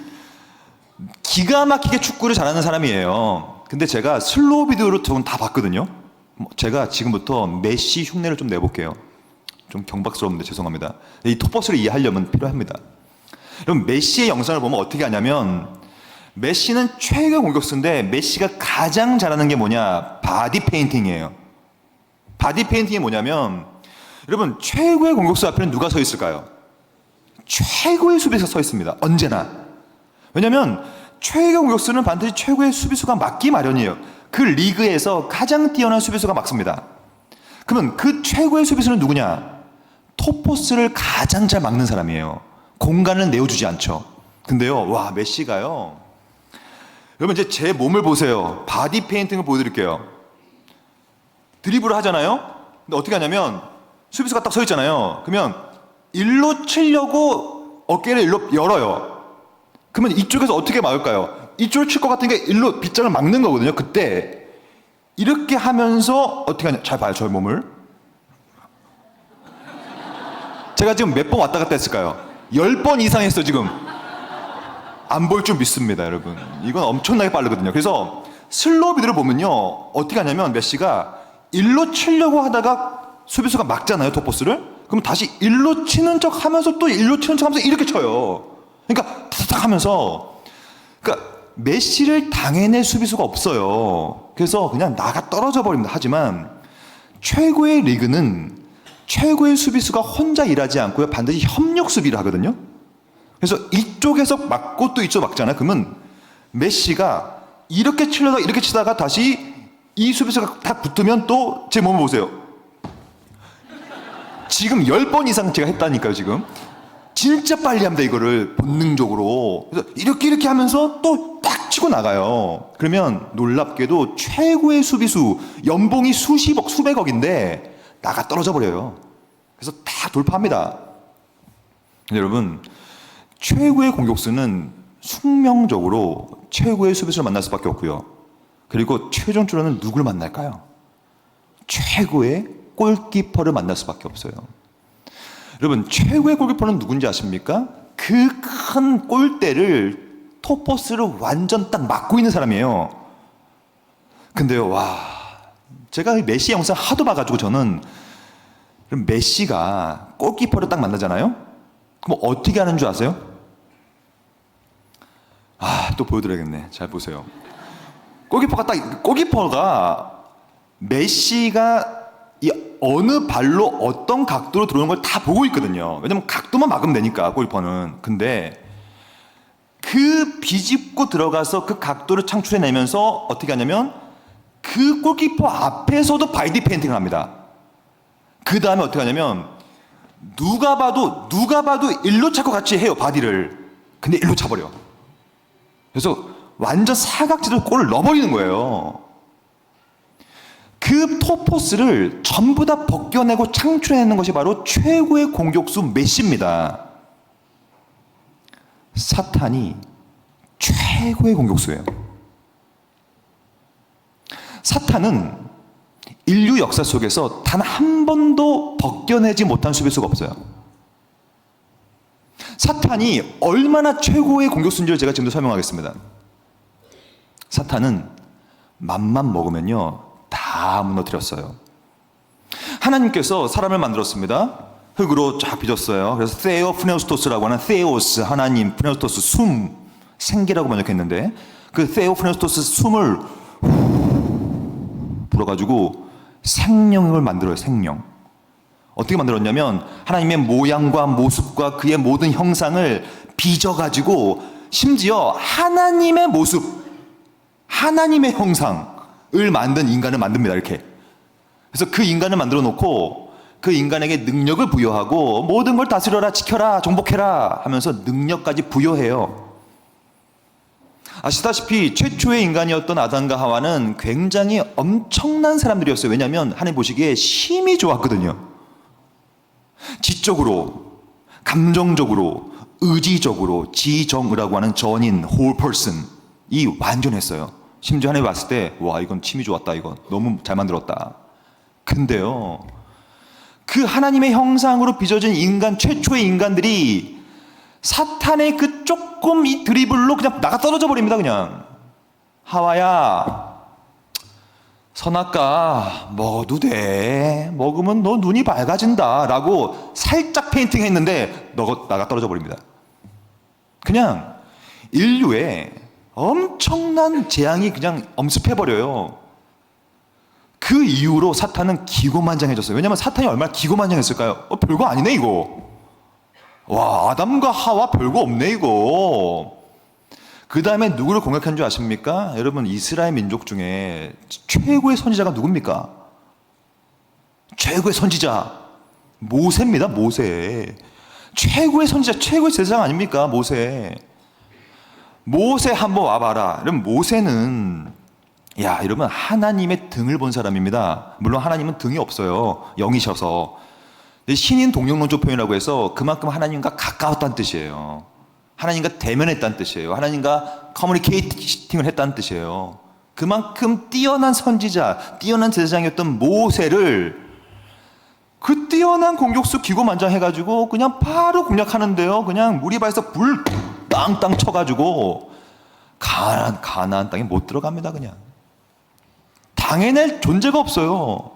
기가 막히게 축구를 잘하는 사람이에요. 근데 제가 슬로우 비디오로 저건 다 봤거든요. 제가 지금부터 메시 흉내를 좀 내볼게요. 좀 경박스러운데 죄송합니다. 이 톱버스를 이해하려면 필요합니다. 여러분 메시의 영상을 보면 어떻게 하냐면, 메시는 최고의 공격수인데 메시가 가장 잘하는 게 뭐냐? 바디 페인팅이에요. 바디 페인팅이 뭐냐면, 여러분 최고의 공격수 앞에는 누가 서 있을까요? 최고의 수비수가 서 있습니다. 언제나. 왜냐면 최고의 공격수는 반드시 최고의 수비수가 막기 마련이에요. 그 리그에서 가장 뛰어난 수비수가 막습니다. 그러면 그 최고의 수비수는 누구냐? 톱포스를 가장 잘 막는 사람이에요. 공간을 내어주지 않죠. 근데요, 와, 메시가요, 여러분 이제 제 몸을 보세요. 바디 페인팅을 보여드릴게요. 드리블을 하잖아요. 근데 어떻게 하냐면, 수비수가 딱 서 있잖아요. 그러면 일로 치려고 어깨를 일로 열어요. 그러면 이쪽에서 어떻게 막을까요? 이쪽을 칠 것 같은 게 일로 빗장을 막는 거거든요. 그때 이렇게 하면서 어떻게 하냐? 잘 봐요, 저의 몸을. 제가 지금 몇 번 왔다 갔다 했을까요? 10번 이상 했어요, 지금. 안 볼 줄 믿습니다, 여러분. 이건 엄청나게 빠르거든요. 그래서 슬로우 비디오를 보면요, 어떻게 하냐면 메시가 일로 치려고 하다가 수비수가 막잖아요, 톱포스를. 그럼 다시 일로 치는 척 하면서 또 일로 치는 척 하면서 이렇게 쳐요. 그러니까 탁탁 하면서, 그러니까 메시를 당해낼 수비수가 없어요. 그래서 그냥 나가 떨어져 버립니다. 하지만 최고의 리그는 최고의 수비수가 혼자 일하지 않고요, 반드시 협력 수비를 하거든요. 그래서 이쪽에서 막고 또 이쪽 막잖아요. 그러면 메시가 이렇게 치려다가 이렇게 치다가 다시 이 수비수가 딱 붙으면 또 제 몸을 보세요. 지금 10번 이상 제가 했다니까요, 지금. 진짜 빨리 합니다, 이거를 본능적으로. 그래서 이렇게 하면서 또 딱 치고 나가요. 그러면 놀랍게도 최고의 수비수, 연봉이 수십억, 수백억인데 나가 떨어져 버려요. 그래서 다 돌파합니다. 근데 여러분, 최고의 공격수는 숙명적으로 최고의 수비수를 만날 수밖에 없고요. 그리고 최종적으로는 누구를 만날까요? 최고의 골키퍼를 만날 수밖에 없어요. 여러분, 최고의 골키퍼는 누군지 아십니까? 그 큰 골대를, 톱포스를 완전 딱 막고 있는 사람이에요. 근데요, 와, 제가 메시 영상 하도 봐가지고 저는, 그럼 메시가 골키퍼를 딱 만나잖아요? 그럼 어떻게 하는 줄 아세요? 또 보여드려야겠네. 잘 보세요. 골키퍼가 메시가 이 어느 발로 어떤 각도로 들어오는 걸 다 보고 있거든요. 왜냐면 각도만 막으면 되니까, 골키퍼는. 근데 그 비집고 들어가서 그 각도를 창출해내면서 어떻게 하냐면 그 골키퍼 앞에서도 바디 페인팅을 합니다. 그 다음에 어떻게 하냐면 누가 봐도 일로 차고 같이 해요, 바디를. 근데 일로 차버려. 그래서 완전 사각지대로 골을 넣어버리는 거예요. 그 톱포스를 전부 다 벗겨내고 창출해내는 것이 바로 최고의 공격수 메시입니다. 사탄이 최고의 공격수예요. 사탄은 인류 역사 속에서 단 한 번도 벗겨내지 못한 수비수가 없어요. 사탄이 얼마나 최고의 공격수인지를 제가 지금도 설명하겠습니다. 사탄은 맘만 먹으면요, 다 무너뜨렸어요. 하나님께서 사람을 만들었습니다. 흙으로 쫙 빚었어요. 그래서 세오프네우스토스라고 하는, 세오스 하나님, 프네우스토스 숨, 생기라고 번역했는데, 그 세오프네우스토스 숨을 불어가지고 생명을 만들어요. 생명. 어떻게 만들었냐면 하나님의 모양과 모습과 그의 모든 형상을 빚어가지고, 심지어 하나님의 모습, 하나님의 형상을 만든 인간을 만듭니다. 이렇게. 그래서 그 인간을 만들어 놓고 그 인간에게 능력을 부여하고 모든 걸 다스려라, 지켜라, 정복해라 하면서 능력까지 부여해요. 아시다시피 최초의 인간이었던 아담과 하와는 굉장히 엄청난 사람들이었어요. 왜냐하면 하나님 보시기에 힘이 좋았거든요. 지적으로, 감정적으로, 의지적으로, 지정의라고 하는 전인, whole person 이 완전했어요. 심지어 하나님 봤을 때, 와, 이건 힘이 좋았다, 이거 너무 잘 만들었다. 근데요, 그 하나님의 형상으로 빚어진 인간, 최초의 인간들이 사탄의 그 조금 이 드리블로 그냥 나가 떨어져 버립니다. 그냥 하와야, 선악과 먹어도 돼. 먹으면 너 눈이 밝아진다 라고 살짝 페인팅 했는데 나가 떨어져 버립니다. 그냥 인류에 엄청난 재앙이 그냥 엄습해버려요. 그 이후로 사탄은 기고만장해졌어요. 왜냐하면 사탄이 얼마나 기고만장했을까요? 별거 아니네 이거. 와, 아담과 하와 별거 없네 이거. 그 다음에 누구를 공격한 줄 아십니까? 여러분, 이스라엘 민족 중에 최고의 선지자가 누굽니까? 최고의 선지자 모세입니다. 모세. 최고의 선지자, 최고의 제사장 아닙니까? 모세. 모세 한번 와봐라. 여러분, 모세는 여러분, 하나님의 등을 본 사람입니다. 물론 하나님은 등이 없어요. 영이셔서. 신인 동력론적 표현이라고 해서 그만큼 하나님과 가까웠다는 뜻이에요. 하나님과 대면했다는 뜻이에요. 하나님과 커뮤니케이팅을 했다는 뜻이에요. 그만큼 뛰어난 선지자, 뛰어난 제사장이었던 모세를 그 뛰어난 공격수 기고만장해가지고 그냥 바로 공략하는데요. 그냥 무리바에서 불 땅땅 쳐가지고 가나안 땅에 못 들어갑니다. 그냥 당해낼 존재가 없어요.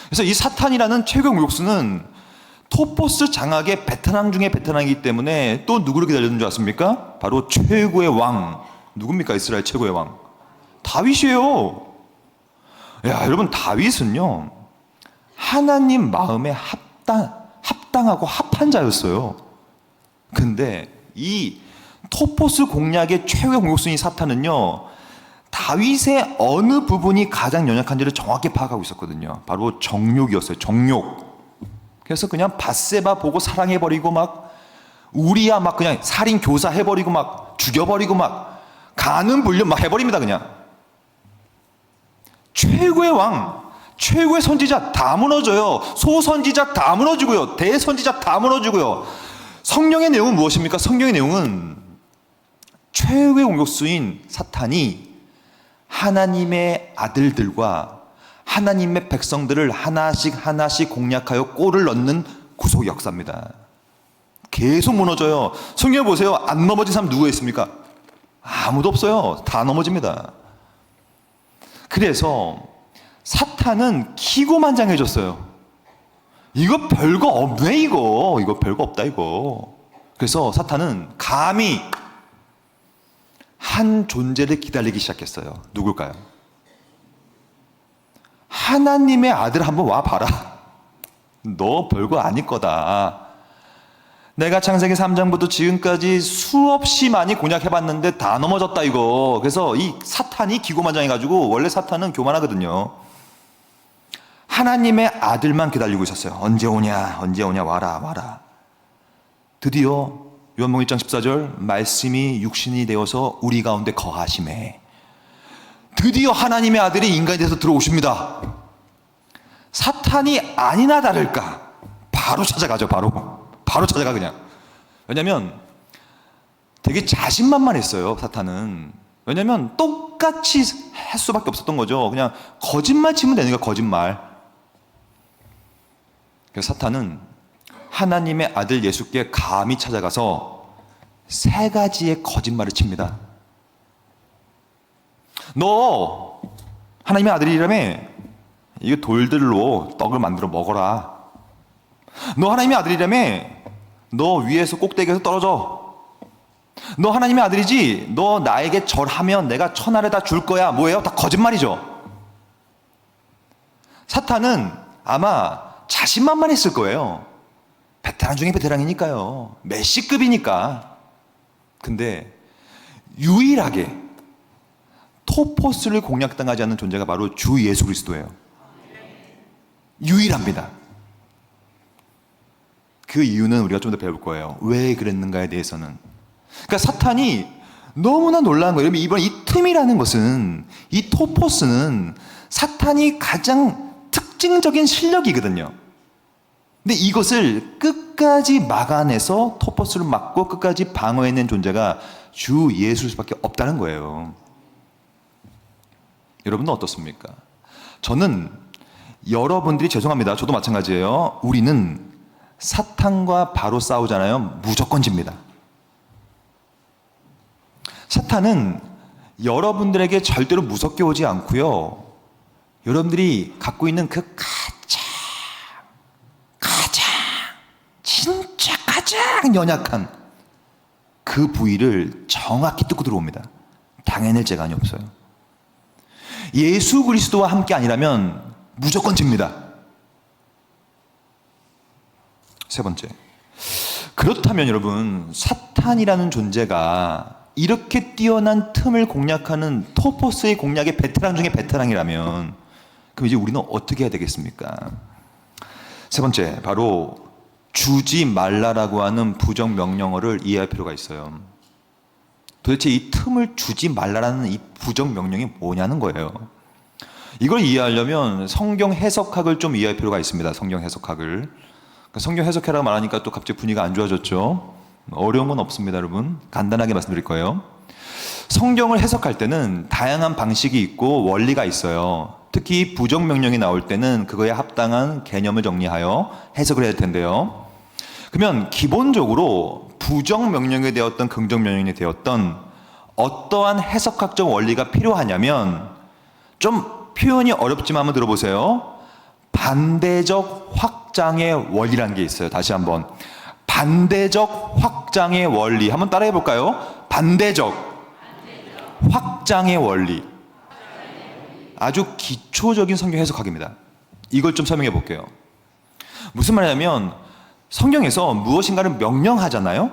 그래서 이 사탄이라는 최고 공격수는 토포스 장악의 베테랑 중에 베테랑이기 때문에 또 누구를 기다리는 줄 아십니까? 바로 최고의 왕. 누굽니까? 이스라엘 최고의 왕. 다윗이에요. 여러분, 다윗은요, 하나님 마음에 합당하고 합한 자였어요. 근데 이 토포스 공략의 최고의 공격수인 사탄은요, 다윗의 어느 부분이 가장 연약한지를 정확히 파악하고 있었거든요. 바로 정욕이었어요. 정욕. 그래서 그냥 밧세바 보고 사랑해버리고 막 우리야 막 그냥 살인 교사 해버리고 막 죽여버리고 막 가는 불륜 막 해버립니다. 그냥 최고의 왕, 최고의 선지자 다 무너져요. 소선지자 다 무너지고요. 대선지자 다 무너지고요. 성령의 내용은 무엇입니까? 성령의 내용은 최고의 공격수인 사탄이 하나님의 아들들과 하나님의 백성들을 하나씩 공략하여 골을 넣는 구속 역사입니다. 계속 무너져요. 성경 보세요. 안 넘어진 사람 누구 있습니까? 아무도 없어요. 다 넘어집니다. 그래서 사탄은 기고만장해졌어요. 이거 별거 없네 이거 별거 없다 이거. 그래서 사탄은 감히 한 존재를 기다리기 시작했어요. 누굴까요? 하나님의 아들 한번 와봐라. 너 별거 아닐 거다. 내가 창세기 3장부터 지금까지 수없이 많이 공략해봤는데 다 넘어졌다 이거. 그래서 이 사탄이 기고만장해가지고, 원래 사탄은 교만하거든요. 하나님의 아들만 기다리고 있었어요. 언제 오냐 와라. 드디어 요한복음 1장 14절 말씀이 육신이 되어서 우리 가운데 거하심에, 드디어 하나님의 아들이 인간이 돼서 들어오십니다. 사탄이 아니나 다를까 바로 찾아가죠. 바로 찾아가 그냥. 왜냐면 되게 자신만만했어요. 사탄은. 왜냐면 똑같이 할 수밖에 없었던 거죠. 그냥 거짓말 치면 되는 거야. 거짓말. 그래서 사탄은 하나님의 아들 예수께 감히 찾아가서 세 가지의 거짓말을 칩니다. 너 하나님의 아들이라며 이거 돌들로 떡을 만들어 먹어라. 너 하나님의 아들이라며 너 위에서 꼭대기에서 떨어져. 너 하나님의 아들이지? 너 나에게 절하면 내가 천하를 다 줄 거야. 뭐예요? 다 거짓말이죠. 사탄은 아마 자신만만했을 거예요. 베테랑 중에 베테랑이니까요. 메시급이니까. 근데 유일하게 토포스를 공략당하지 않는 존재가 바로 주 예수 그리스도예요. 유일합니다. 그 이유는 우리가 좀 더 배울 거예요. 왜 그랬는가에 대해서는. 그러니까 사탄이 너무나 놀라운 거예요. 이번 이 틈이라는 것은, 이 토포스는 사탄이 가장 특징적인 실력이거든요. 근데 이것을 끝까지 막아내서 토포스를 막고 끝까지 방어해낸 존재가 주 예수일 수밖에 없다는 거예요. 여러분은 어떻습니까? 저는 여러분들이 죄송합니다. 저도 마찬가지예요. 우리는 사탄과 바로 싸우잖아요. 무조건 집니다. 사탄은 여러분들에게 절대로 무섭게 오지 않고요. 여러분들이 갖고 있는 그 진짜 가장 연약한 그 부위를 정확히 뜯고 들어옵니다. 당해낼 재간이 없어요. 예수 그리스도와 함께 아니라면 무조건 집니다. 세 번째. 그렇다면 여러분, 사탄이라는 존재가 이렇게 뛰어난 틈을 공략하는 토포스의 공략의 베테랑 중에 베테랑이라면 그럼 이제 우리는 어떻게 해야 되겠습니까? 세 번째, 바로 주지 말라라고 하는 부정 명령어를 이해할 필요가 있어요. 도대체 이 틈을 주지 말라라는 이 부정 명령이 뭐냐는 거예요. 이걸 이해하려면 성경 해석학을 좀 이해할 필요가 있습니다. 성경 해석학을. 성경 해석해라고 말하니까 또 갑자기 분위기가 안 좋아졌죠. 어려운 건 없습니다, 여러분. 간단하게 말씀드릴 거예요. 성경을 해석할 때는 다양한 방식이 있고 원리가 있어요. 특히 부정 명령이 나올 때는 그거에 합당한 개념을 정리하여 해석을 해야 될 텐데요. 그러면 기본적으로 부정 명령이 되었던 긍정 명령이 되었던 어떠한 해석학적 원리가 필요하냐면 좀 표현이 어렵지만 한번 들어보세요. 반대적 확장의 원리라는 게 있어요. 다시 한번. 반대적 확장의 원리. 한번 따라해 볼까요? 반대적 확장의 원리. 아주 기초적인 성경 해석학입니다. 이걸 좀 설명해 볼게요. 무슨 말이냐면 성경에서 무엇인가를 명령하잖아요.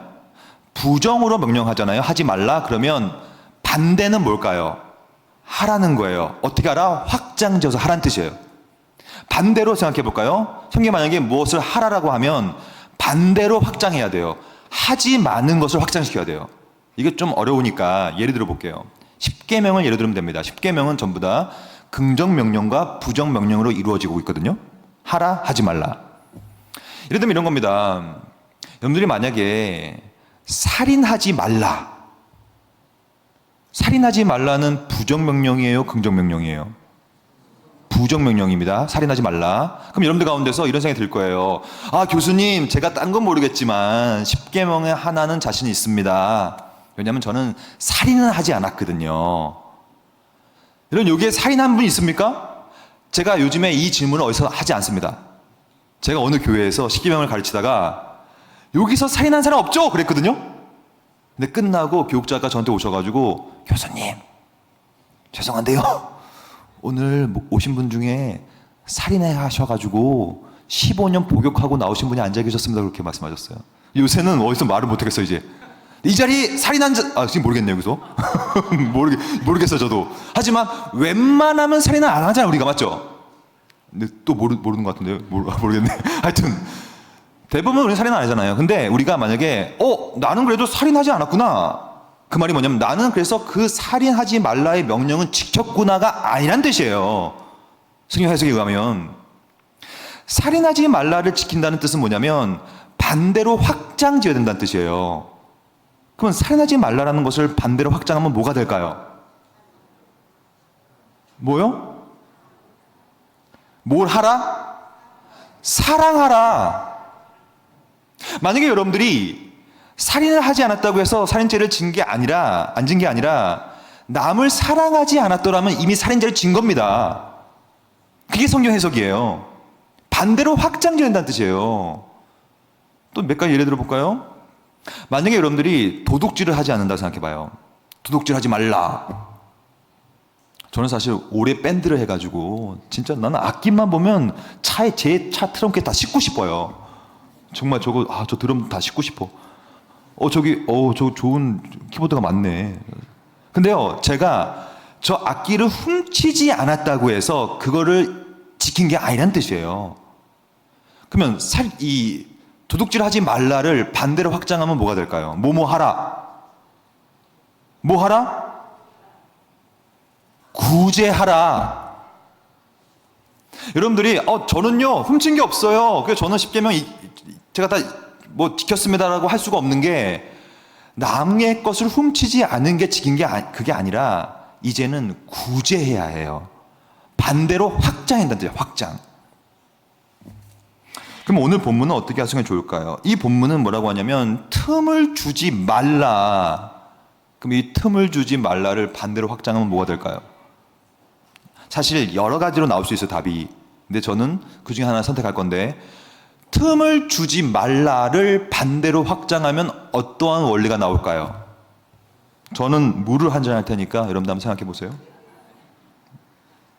부정으로 명령하잖아요. 하지 말라. 그러면 반대는 뭘까요? 하라는 거예요. 어떻게 하라? 확장지어서 하라는 뜻이에요. 반대로 생각해 볼까요? 성경이 만약에 무엇을 하라라고 하면 반대로 확장해야 돼요. 하지 마는 것을 확장시켜야 돼요. 이게 좀 어려우니까 예를 들어 볼게요. 10계명을 예를 들면 됩니다. 10계명은 전부 다 긍정 명령과 부정 명령으로 이루어지고 있거든요. 하라, 하지 말라. 예를 들면 이런 겁니다. 여러분들이 만약에 살인하지 말라. 살인하지 말라는 부정 명령이에요, 긍정 명령이에요? 부정 명령입니다. 살인하지 말라. 그럼 여러분들 가운데서 이런 생각이 들 거예요. 아, 교수님, 제가 딴 건 모르겠지만 10계명에 하나는 자신이 있습니다. 왜냐하면 저는 살인은 하지 않았거든요. 여러분, 여기에 살인한 분 있습니까? 제가 요즘에 이 질문을 어디서 하지 않습니다. 제가 어느 교회에서 10계명을 가르치다가 여기서 살인한 사람 없죠? 그랬거든요. 근데 끝나고 교육자가 저한테 오셔가지고 교수님, 죄송한데요, 오늘 오신 분 중에 살인해 하셔가지고 15년 복역하고 나오신 분이 앉아 계셨습니다. 그렇게 말씀하셨어요. 요새는 어디서 말을 못하겠어요. 이제 이 자리 살인한 지금 모르겠네요. 여기서 모르겠어요. 저도. 하지만 웬만하면 살인은 안 하잖아요. 우리가. 맞죠? 근데 또 모르는 것 같은데요. 모르겠네. 하여튼 대부분 우리는 살인 안 하잖아요. 근데 우리가 만약에 나는 그래도 살인하지 않았구나. 그 말이 뭐냐면 나는 그래서 그 살인하지 말라의 명령은 지켰구나가 아니란 뜻이에요. 성경 해석에 의하면 살인하지 말라를 지킨다는 뜻은 뭐냐면 반대로 확장지어야 된다는 뜻이에요. 그러면 살인하지 말라라는 것을 반대로 확장하면 뭐가 될까요? 뭐요? 뭘 하라? 사랑하라. 만약에 여러분들이 살인을 하지 않았다고 해서 살인죄를 진 게 아니라, 안 진 게 아니라 남을 사랑하지 않았더라면 이미 살인죄를 진 겁니다. 그게 성경 해석이에요. 반대로 확장된다는 뜻이에요. 또 몇 가지 예를 들어 볼까요? 만약에 여러분들이 도둑질을 하지 않는다고 생각해 봐요. 도둑질 하지 말라. 저는 사실 오래 밴드를 해가지고 진짜 나는 악기만 보면 제 차 트렁크에 다 싣고 싶어요. 정말 저 드럼 다 싣고 싶어. 저 좋은 키보드가 많네. 근데요, 제가 저 악기를 훔치지 않았다고 해서 그거를 지킨 게 아니란 뜻이에요. 그러면 이 도둑질 하지 말라를 반대로 확장하면 뭐가 될까요? 뭐뭐 하라. 뭐 하라? 구제하라. 여러분들이 저는요 훔친 게 없어요. 그래서 저는 10계명 제가 다 뭐 지켰습니다라고 할 수가 없는 게 남의 것을 훔치지 않은 게 지킨 게 그게 아니라 이제는 구제해야 해요. 반대로 확장한다는 뜻이에요. 확장. 그럼 오늘 본문은 어떻게 하시면 좋을까요? 이 본문은 뭐라고 하냐면 틈을 주지 말라. 그럼 이 틈을 주지 말라를 반대로 확장하면 뭐가 될까요? 사실 여러 가지로 나올 수 있어요, 답이. 근데 저는 그 중에 하나 선택할 건데, 틈을 주지 말라를 반대로 확장하면 어떠한 원리가 나올까요? 저는 물을 한 잔 할 테니까 여러분들 한번 생각해 보세요.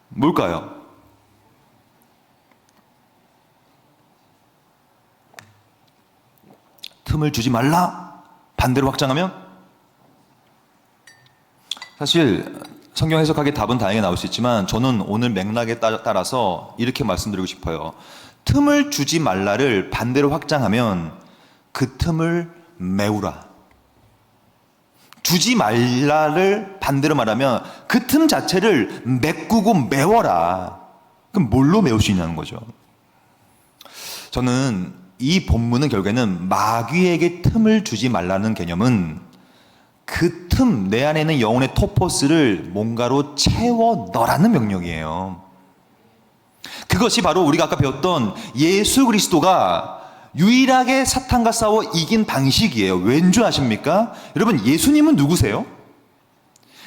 뭘까요? 틈을 주지 말라 반대로 확장하면, 사실 성경 해석하기에 답은 다양하게 나올 수 있지만 저는 오늘 맥락에 따라서 이렇게 말씀드리고 싶어요. 틈을 주지 말라를 반대로 확장하면 그 틈을 메우라. 주지 말라를 반대로 말하면 그 틈 자체를 메꾸고 메워라. 그럼 뭘로 메울 수 있냐는 거죠. 저는 이 본문은 결국에는 마귀에게 틈을 주지 말라는 개념은 그 틈, 내 안에 있는 영혼의 토포스를 뭔가로 채워 넣으라는 명령이에요. 그것이 바로 우리가 아까 배웠던 예수 그리스도가 유일하게 사탄과 싸워 이긴 방식이에요. 왠 줄 아십니까? 여러분, 예수님은 누구세요?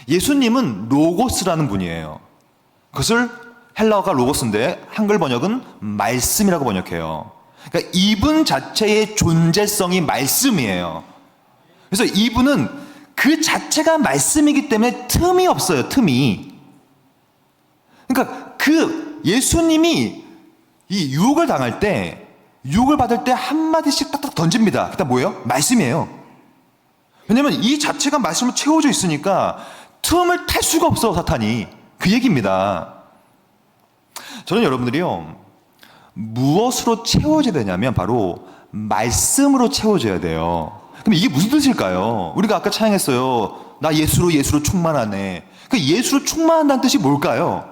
예수님은 로고스라는 분이에요. 그것을 헬라어가 로고스인데 한글 번역은 말씀이라고 번역해요. 그러니까 이분 자체의 존재성이 말씀이에요. 그래서 이분은 그 자체가 말씀이기 때문에 틈이 없어요. 틈이. 그러니까 그 예수님이 이 유혹을 당할 때, 유혹을 받을 때 한마디씩 딱딱 던집니다. 그게 다 뭐예요? 말씀이에요. 왜냐면 이 자체가 말씀으로 채워져 있으니까 틈을 탈 수가 없어, 사탄이. 그 얘기입니다. 저는 여러분들이요, 무엇으로 채워져야 되냐면 바로 말씀으로 채워져야 돼요. 그럼 이게 무슨 뜻일까요? 우리가 아까 찬양했어요. 나 예수로 충만하네. 그 예수로 충만한다는 뜻이 뭘까요?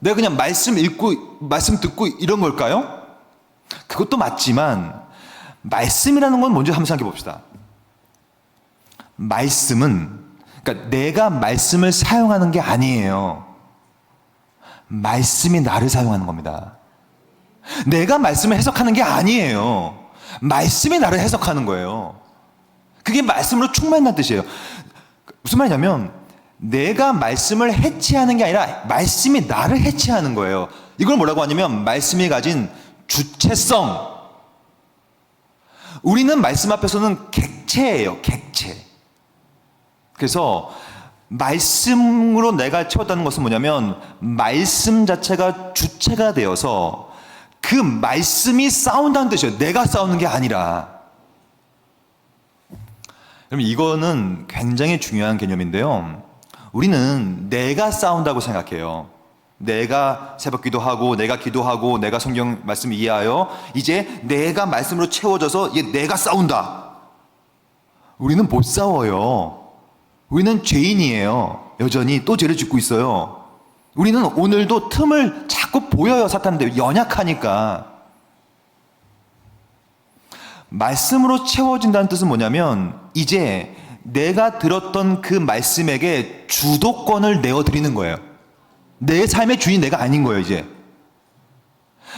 내가 그냥 말씀 읽고 말씀 듣고 이런 걸까요? 그것도 맞지만 말씀이라는 건 먼저 한번 생각해 봅시다. 말씀은, 그러니까 내가 말씀을 사용하는 게 아니에요. 말씀이 나를 사용하는 겁니다. 내가 말씀을 해석하는 게 아니에요. 말씀이 나를 해석하는 거예요. 그게 말씀으로 충만한 뜻이에요. 무슨 말이냐면 내가 말씀을 해치하는 게 아니라 말씀이 나를 해치하는 거예요. 이걸 뭐라고 하냐면 말씀이 가진 주체성. 우리는 말씀 앞에서는 객체예요. 객체. 그래서 말씀으로 내가 채웠다는 것은 뭐냐면 말씀 자체가 주체가 되어서 그 말씀이 싸운다는 뜻이에요. 내가 싸우는 게 아니라. 그럼 이거는 굉장히 중요한 개념인데요. 우리는 내가 싸운다고 생각해요. 내가 새벽 기도하고 내가 기도하고 내가 성경 말씀 이해하여 이제 내가 말씀으로 채워져서 이제 내가 싸운다. 우리는 못 싸워요. 우리는 죄인이에요. 여전히 또 죄를 짓고 있어요. 우리는 오늘도 틈을 자꾸 보여요. 사탄한테 연약하니까. 말씀으로 채워진다는 뜻은 뭐냐면 이제 내가 들었던 그 말씀에게 주도권을 내어드리는 거예요. 내 삶의 주인이 내가 아닌 거예요. 이제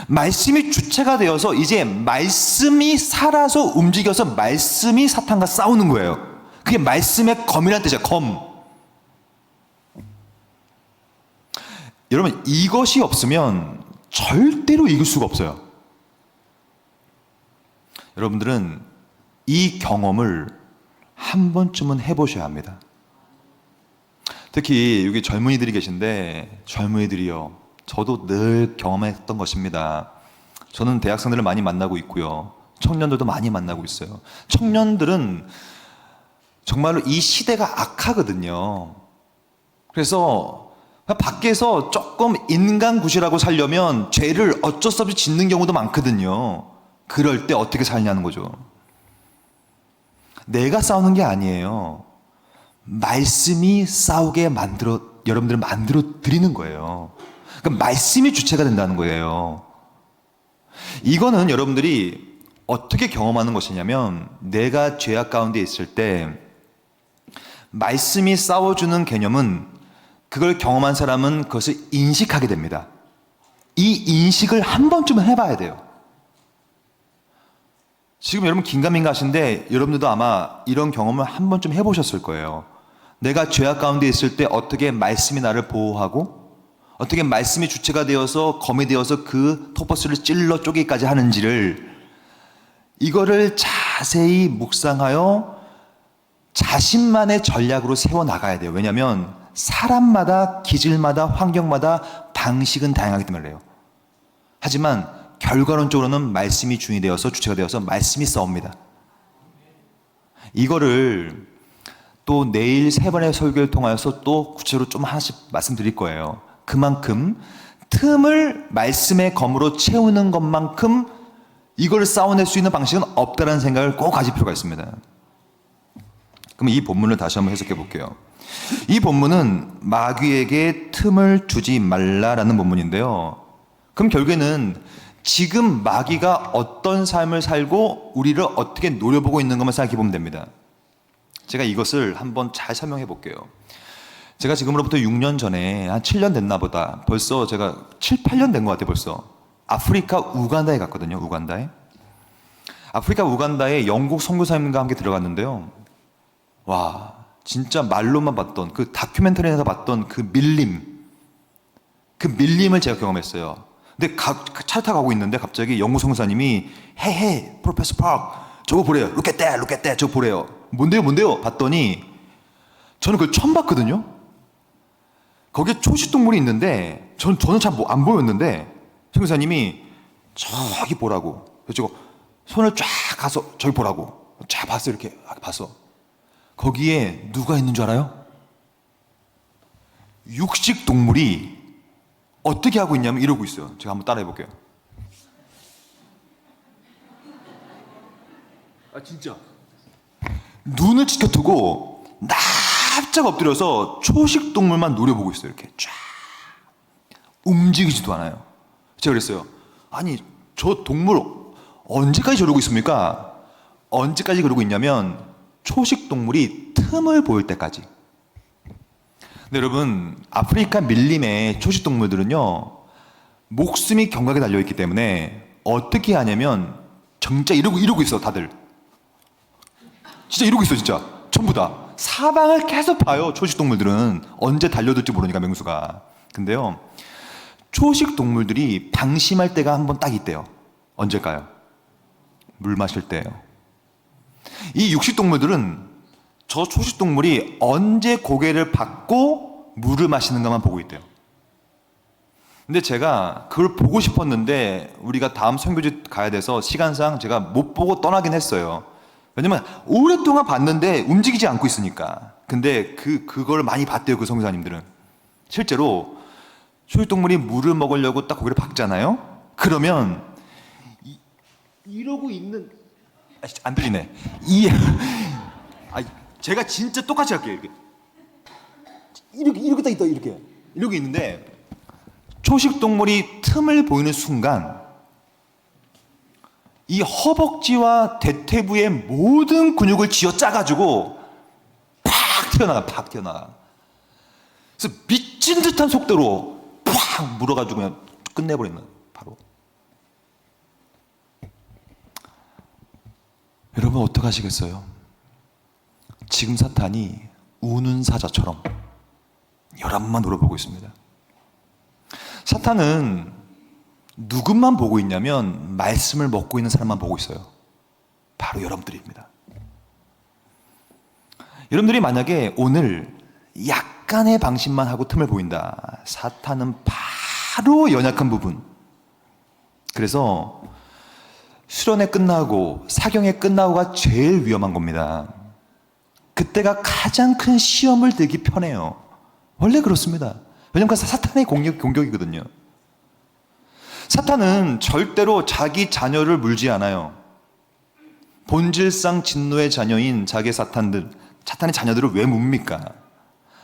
말씀이 주체가 되어서 이제 말씀이 살아서 움직여서 말씀이 사탄과 싸우는 거예요. 그게 말씀의 검이라는 뜻이에요. 검. 여러분, 이것이 없으면 절대로 이길 수가 없어요. 여러분들은 이 경험을 한 번쯤은 해보셔야 합니다. 특히 여기 젊은이들이 계신데, 젊은이들이요, 저도 늘 경험했던 것입니다. 저는 대학생들을 많이 만나고 있고요, 청년들도 많이 만나고 있어요. 청년들은 정말로 이 시대가 악하거든요. 그래서 밖에서 조금 인간구실하고 살려면 죄를 어쩔 수 없이 짓는 경우도 많거든요. 그럴 때 어떻게 살냐는 거죠. 내가 싸우는 게 아니에요. 말씀이 싸우게 여러분들을 만들어 드리는 거예요. 그러니까 말씀이 주체가 된다는 거예요. 이거는 여러분들이 어떻게 경험하는 것이냐면 내가 죄악 가운데 있을 때 말씀이 싸워주는 개념은 그걸 경험한 사람은 그것을 인식하게 됩니다. 이 인식을 한 번쯤은 해봐야 돼요. 지금 여러분 긴가민가 하신데 여러분들도 아마 이런 경험을 한 번쯤 해보셨을 거예요. 내가 죄악 가운데 있을 때 어떻게 말씀이 나를 보호하고 어떻게 말씀이 주체가 되어서 검이 되어서 그 톱버스를 찔러 쪼개기까지 하는지를 이거를 자세히 묵상하여 자신만의 전략으로 세워나가야 돼요. 왜냐하면 사람마다 기질마다 환경마다 방식은 다양하기 때문에 그래요. 하지만 결과론적으로는 말씀이 주인이 되어서 주체가 되어서 말씀이 싸웁니다. 이거를 또 내일 3번의 설교를 통하여서 또 구체적으로 좀 하나씩 말씀드릴 거예요. 그만큼 틈을 말씀의 검으로 채우는 것만큼 이걸 싸워낼 수 있는 방식은 없다는 생각을 꼭 가질 필요가 있습니다. 그럼 이 본문을 다시 한번 해석해 볼게요. 이 본문은 마귀에게 틈을 주지 말라라는 본문인데요. 그럼 결국에는 지금 마귀가 어떤 삶을 살고 우리를 어떻게 노려보고 있는 것만 생각해 보면 됩니다. 제가 이것을 한번 잘 설명해 볼게요. 제가 지금으로부터 6년 전에 한 7년 됐나 보다. 벌써 제가 7, 8년 된 것 같아요 벌써. 아프리카 우간다에 갔거든요. 우간다에. 아프리카 우간다에 영국 선교사님과 함께 들어갔는데요. 와, 진짜 말로만 봤던 그 다큐멘터리에서 봤던 그 밀림을 제가 경험했어요. 근데 차를 타고 가고 있는데 갑자기 영국 선교사님이 헤이 프로페서 파크 저거 보래요. Look at that 저거 보래요. 뭔데요? 봤더니 저는 그걸 처음 봤거든요. 거기에 초식동물이 있는데 저는 잘 안 보였는데 선교사님이 저기 보라고. 그래서 손을 쫙 가서 저기 보라고. 쫙 봤어. 이렇게 봤어. 거기에 누가 있는 줄 알아요? 육식동물이 어떻게 하고 있냐면 이러고 있어요. 제가 한번 따라해 볼게요. 아 진짜. 눈을 지켜두고 납작 엎드려서 초식동물만 노려보고 있어요. 이렇게 쫙. 움직이지도 않아요. 제가 그랬어요. 아니 저 동물 언제까지 저러고 있습니까? 언제까지 그러고 있냐면 초식동물이 틈을 보일 때까지. 근데 여러분 아프리카 밀림의 초식동물들은요 목숨이 경각에 달려있기 때문에 어떻게 하냐면 진짜 이러고 있어 다들. 진짜 이러고 있어 진짜 전부 다. 사방을 계속 봐요. 초식동물들은 언제 달려들지 모르니까 맹수가. 근데요 초식동물들이 방심할 때가 한 번 딱 있대요. 언제일까요? 물 마실 때예요. 이 육식동물들은 저 초식동물이 언제 고개를 받고 물을 마시는가만 보고 있대요. 근데 제가 그걸 보고 싶었는데 우리가 다음 선교지 가야 돼서 시간상 제가 못 보고 떠나긴 했어요. 왜냐면 오랫동안 봤는데 움직이지 않고 있으니까. 근데 그걸 많이 봤대요. 그 선교사님들은. 실제로 초식동물이 물을 먹으려고 딱 고개를 박잖아요. 그러면 이러고 있는 안 들리네. 제가 진짜 똑같이 할게요. 이렇게 딱 있다 이렇게 있는데 초식동물이 틈을 보이는 순간 이 허벅지와 대퇴부의 모든 근육을 쥐어 짜가지고 팍 튀어나가. 그래서 미친 듯한 속도로 팍 물어가지고 그냥 끝내버리는 바로. 여러분 어떡하시겠어요? 지금 사탄이 우는 사자처럼 여러분만 노려보고 있습니다. 사탄은 누구만 보고 있냐면 말씀을 먹고 있는 사람만 보고 있어요. 바로 여러분들입니다. 여러분들이 만약에 오늘 약간의 방심만 하고 틈을 보인다. 사탄은 바로 연약한 부분. 그래서 수련회 끝나고 사경회 끝나고가 제일 위험한 겁니다. 그때가 가장 큰 시험을 들기 편해요. 원래 그렇습니다. 왜냐하면 그 사탄의 공격이거든요. 사탄은 절대로 자기 자녀를 물지 않아요. 본질상 진노의 자녀인 자기 사탄의 자녀들을 왜 묻습니까?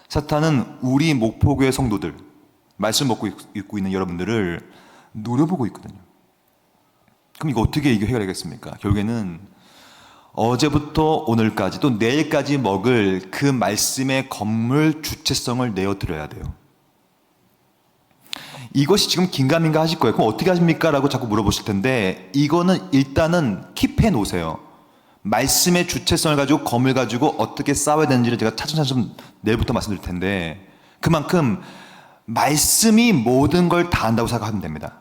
사탄은 우리 목포교회 성도들, 말씀 먹고 있고 있는 여러분들을 노려보고 있거든요. 그럼 이거 어떻게 해결하겠습니까? 결국에는 어제부터 오늘까지 또 내일까지 먹을 그 말씀의 건물 주체성을 내어드려야 돼요. 이것이 지금 긴가민가 하실 거예요. 그럼 어떻게 하십니까? 라고 자꾸 물어보실 텐데, 이거는 일단은 킵해 놓으세요. 말씀의 주체성을 가지고 검을 가지고 어떻게 싸워야 되는지를 제가 차츰차츰 내일부터 말씀드릴 텐데, 그만큼 말씀이 모든 걸 다 한다고 생각하면 됩니다.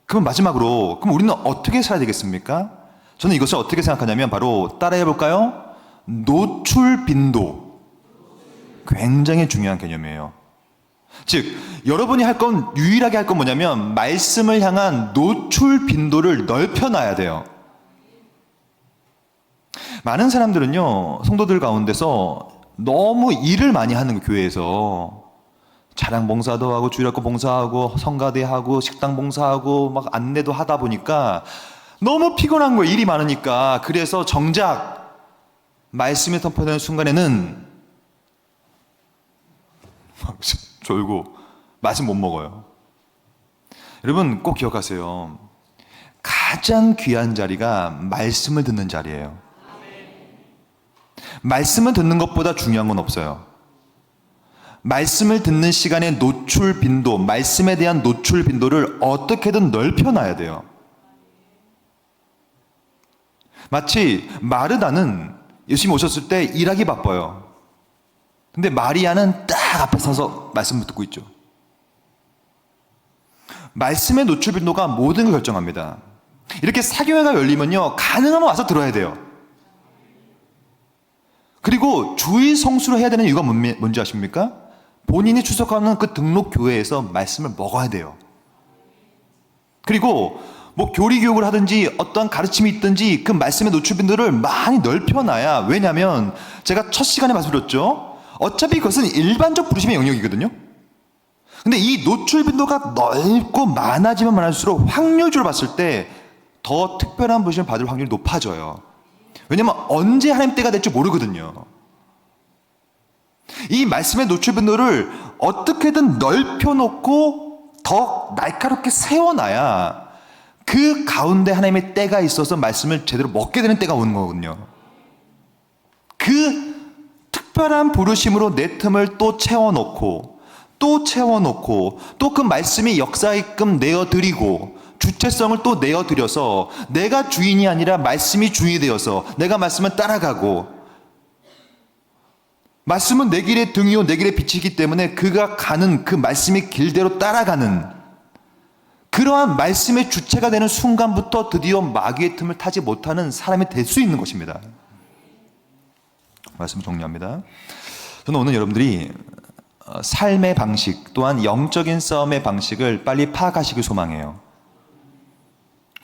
그럼 마지막으로, 그럼 우리는 어떻게 살아야 되겠습니까? 저는 이것을 어떻게 생각하냐면 바로 따라해 볼까요? 노출 빈도. 굉장히 중요한 개념이에요. 즉, 여러분이 할 건, 유일하게 할 건 뭐냐면 말씀을 향한 노출 빈도를 넓혀놔야 돼요. 많은 사람들은요, 성도들 가운데서 너무 일을 많이 하는 교회에서 차량 봉사도 하고 주일학교 봉사하고 성가대 하고 식당 봉사하고 막 안내도 하다 보니까 너무 피곤한 거예요. 일이 많으니까. 그래서 정작 말씀이 선포되는 순간에는 막 졸고 말씀 못 먹어요. 여러분 꼭 기억하세요. 가장 귀한 자리가 말씀을 듣는 자리예요. 말씀을 듣는 것보다 중요한 건 없어요. 말씀을 듣는 시간의 노출 빈도, 말씀에 대한 노출 빈도를 어떻게든 넓혀놔야 돼요. 마치 마르다는 예수님 오셨을 때 일하기 바빠요. 근데 마리아는 딱 앞에 서서 말씀을 듣고 있죠. 말씀의 노출 빈도가 모든 걸 결정합니다. 이렇게 사교회가 열리면요, 가능하면 와서 들어야 돼요. 그리고 주일 성수를 해야 되는 이유가 뭔지 아십니까? 본인이出석하는 그 등록 교회에서 말씀을 먹어야 돼요. 그리고 뭐 교리 교육을 하든지 어떤 가르침이 있든지 그 말씀의 노출 빈도를 많이 넓혀놔야, 왜냐하면 제가 첫 시간에 말씀드렸죠. 어차피 그것은 일반적 부르심의 영역이거든요. 근데 이 노출 빈도가 넓고 많아지면 많아질수록 확률적으로 봤을 때 더 특별한 부르심을 받을 확률이 높아져요. 왜냐면 언제 하나님 때가 될지 모르거든요. 이 말씀의 노출 빈도를 어떻게든 넓혀놓고 더 날카롭게 세워놔야 그 가운데 하나님의 때가 있어서 말씀을 제대로 먹게 되는 때가 오는 거거든요. 그 특별한 부르심으로 내 틈을 또 채워놓고 또 그 말씀이 역사하게끔 내어드리고 주체성을 또 내어드려서 내가 주인이 아니라 말씀이 주인이 되어서 내가 말씀을 따라가고, 말씀은 내 길의 등이요 내 길의 빛이기 때문에 그가 가는 그 말씀의 길대로 따라가는 그러한 말씀의 주체가 되는 순간부터 드디어 마귀의 틈을 타지 못하는 사람이 될 수 있는 것입니다. 말씀 정리합니다. 저는 오늘 여러분들이 삶의 방식 또한 영적인 싸움의 방식을 빨리 파악하시길 소망해요.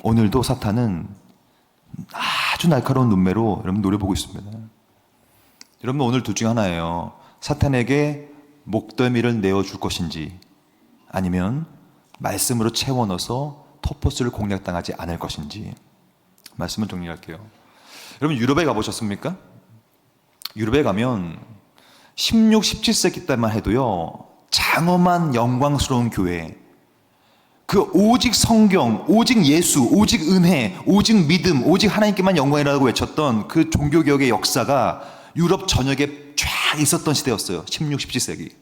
오늘도 사탄은 아주 날카로운 눈매로 여러분 노려보고 있습니다. 여러분 오늘 둘 중 하나예요. 사탄에게 목덜미를 내어줄 것인지 아니면 말씀으로 채워 넣어서 토포스를 공략당하지 않을 것인지. 말씀을 정리할게요. 여러분 유럽에 가보셨습니까? 유럽에 가면 16, 17세기 때만 해도요, 장엄한 영광스러운 교회, 그 오직 성경, 오직 예수, 오직 은혜, 오직 믿음, 오직 하나님께만 영광이라고 외쳤던 그 종교개혁의 역사가 유럽 전역에 쫙 있었던 시대였어요. 16, 17세기.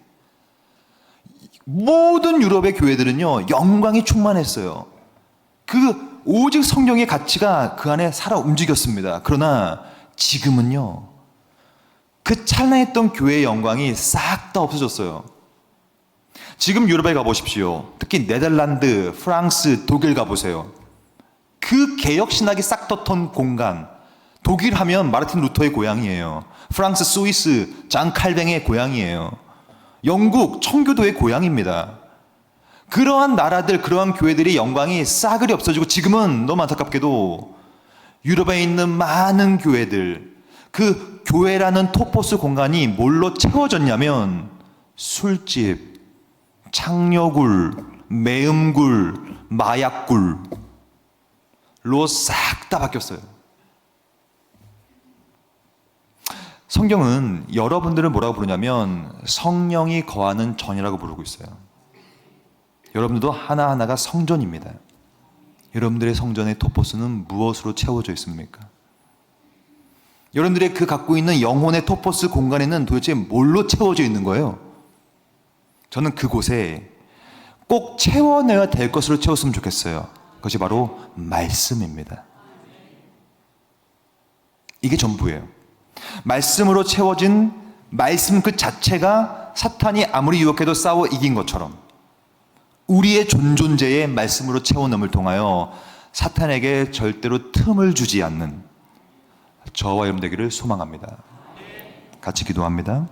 모든 유럽의 교회들은요, 영광이 충만했어요. 그 오직 성경의 가치가 그 안에 살아 움직였습니다. 그러나 지금은요, 그 찬란했던 교회의 영광이 싹 다 없어졌어요. 지금 유럽에 가보십시오. 특히 네덜란드, 프랑스, 독일 가보세요. 그 개혁신학이 싹 텄던 공간. 독일 하면 마르틴 루터의 고향이에요. 프랑스, 스위스, 장 칼뱅의 고향이에요. 영국, 청교도의 고향입니다. 그러한 나라들, 그러한 교회들의 영광이 싸그리 없어지고 지금은 너무 안타깝게도 유럽에 있는 많은 교회들, 그 교회라는 토포스 공간이 뭘로 채워졌냐면 술집, 창녀굴, 매음굴, 마약굴로 싹 다 바뀌었어요. 성경은 여러분들을 뭐라고 부르냐면 성령이 거하는 전이라고 부르고 있어요. 여러분들도 하나하나가 성전입니다. 여러분들의 성전의 토포스는 무엇으로 채워져 있습니까? 여러분들의 그 갖고 있는 영혼의 토포스 공간에는 도대체 뭘로 채워져 있는 거예요? 저는 그곳에 꼭 채워내야 될 것으로 채웠으면 좋겠어요. 그것이 바로 말씀입니다. 이게 전부예요. 말씀으로 채워진 말씀 그 자체가 사탄이 아무리 유혹해도 싸워 이긴 것처럼 우리의 존재에 말씀으로 채워넣음을 통하여 사탄에게 절대로 틈을 주지 않는 저와 여러분 되기를 소망합니다. 같이 기도합니다.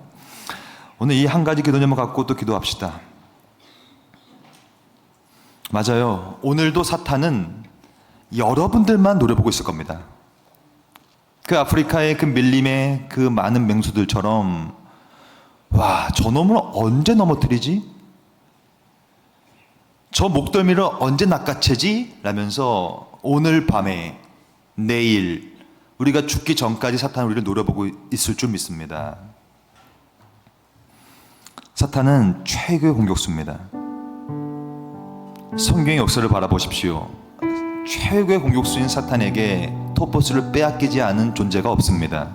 오늘 이 한 가지 기도 제목 갖고 또 기도합시다. 맞아요. 오늘도 사탄은 여러분들만 노려보고 있을 겁니다. 그 아프리카의 그 밀림의 그 많은 맹수들처럼 와, 저 놈을 언제 넘어뜨리지? 저 목덜미를 언제 낚아채지? 라면서 오늘 밤에 내일 우리가 죽기 전까지 사탄은 우리를 노려보고 있을 줄 믿습니다. 사탄은 최고의 공격수입니다. 성경의 역사를 바라보십시오. 최고의 공격수인 사탄에게 토퍼스를 빼앗기지 않은 존재가 없습니다.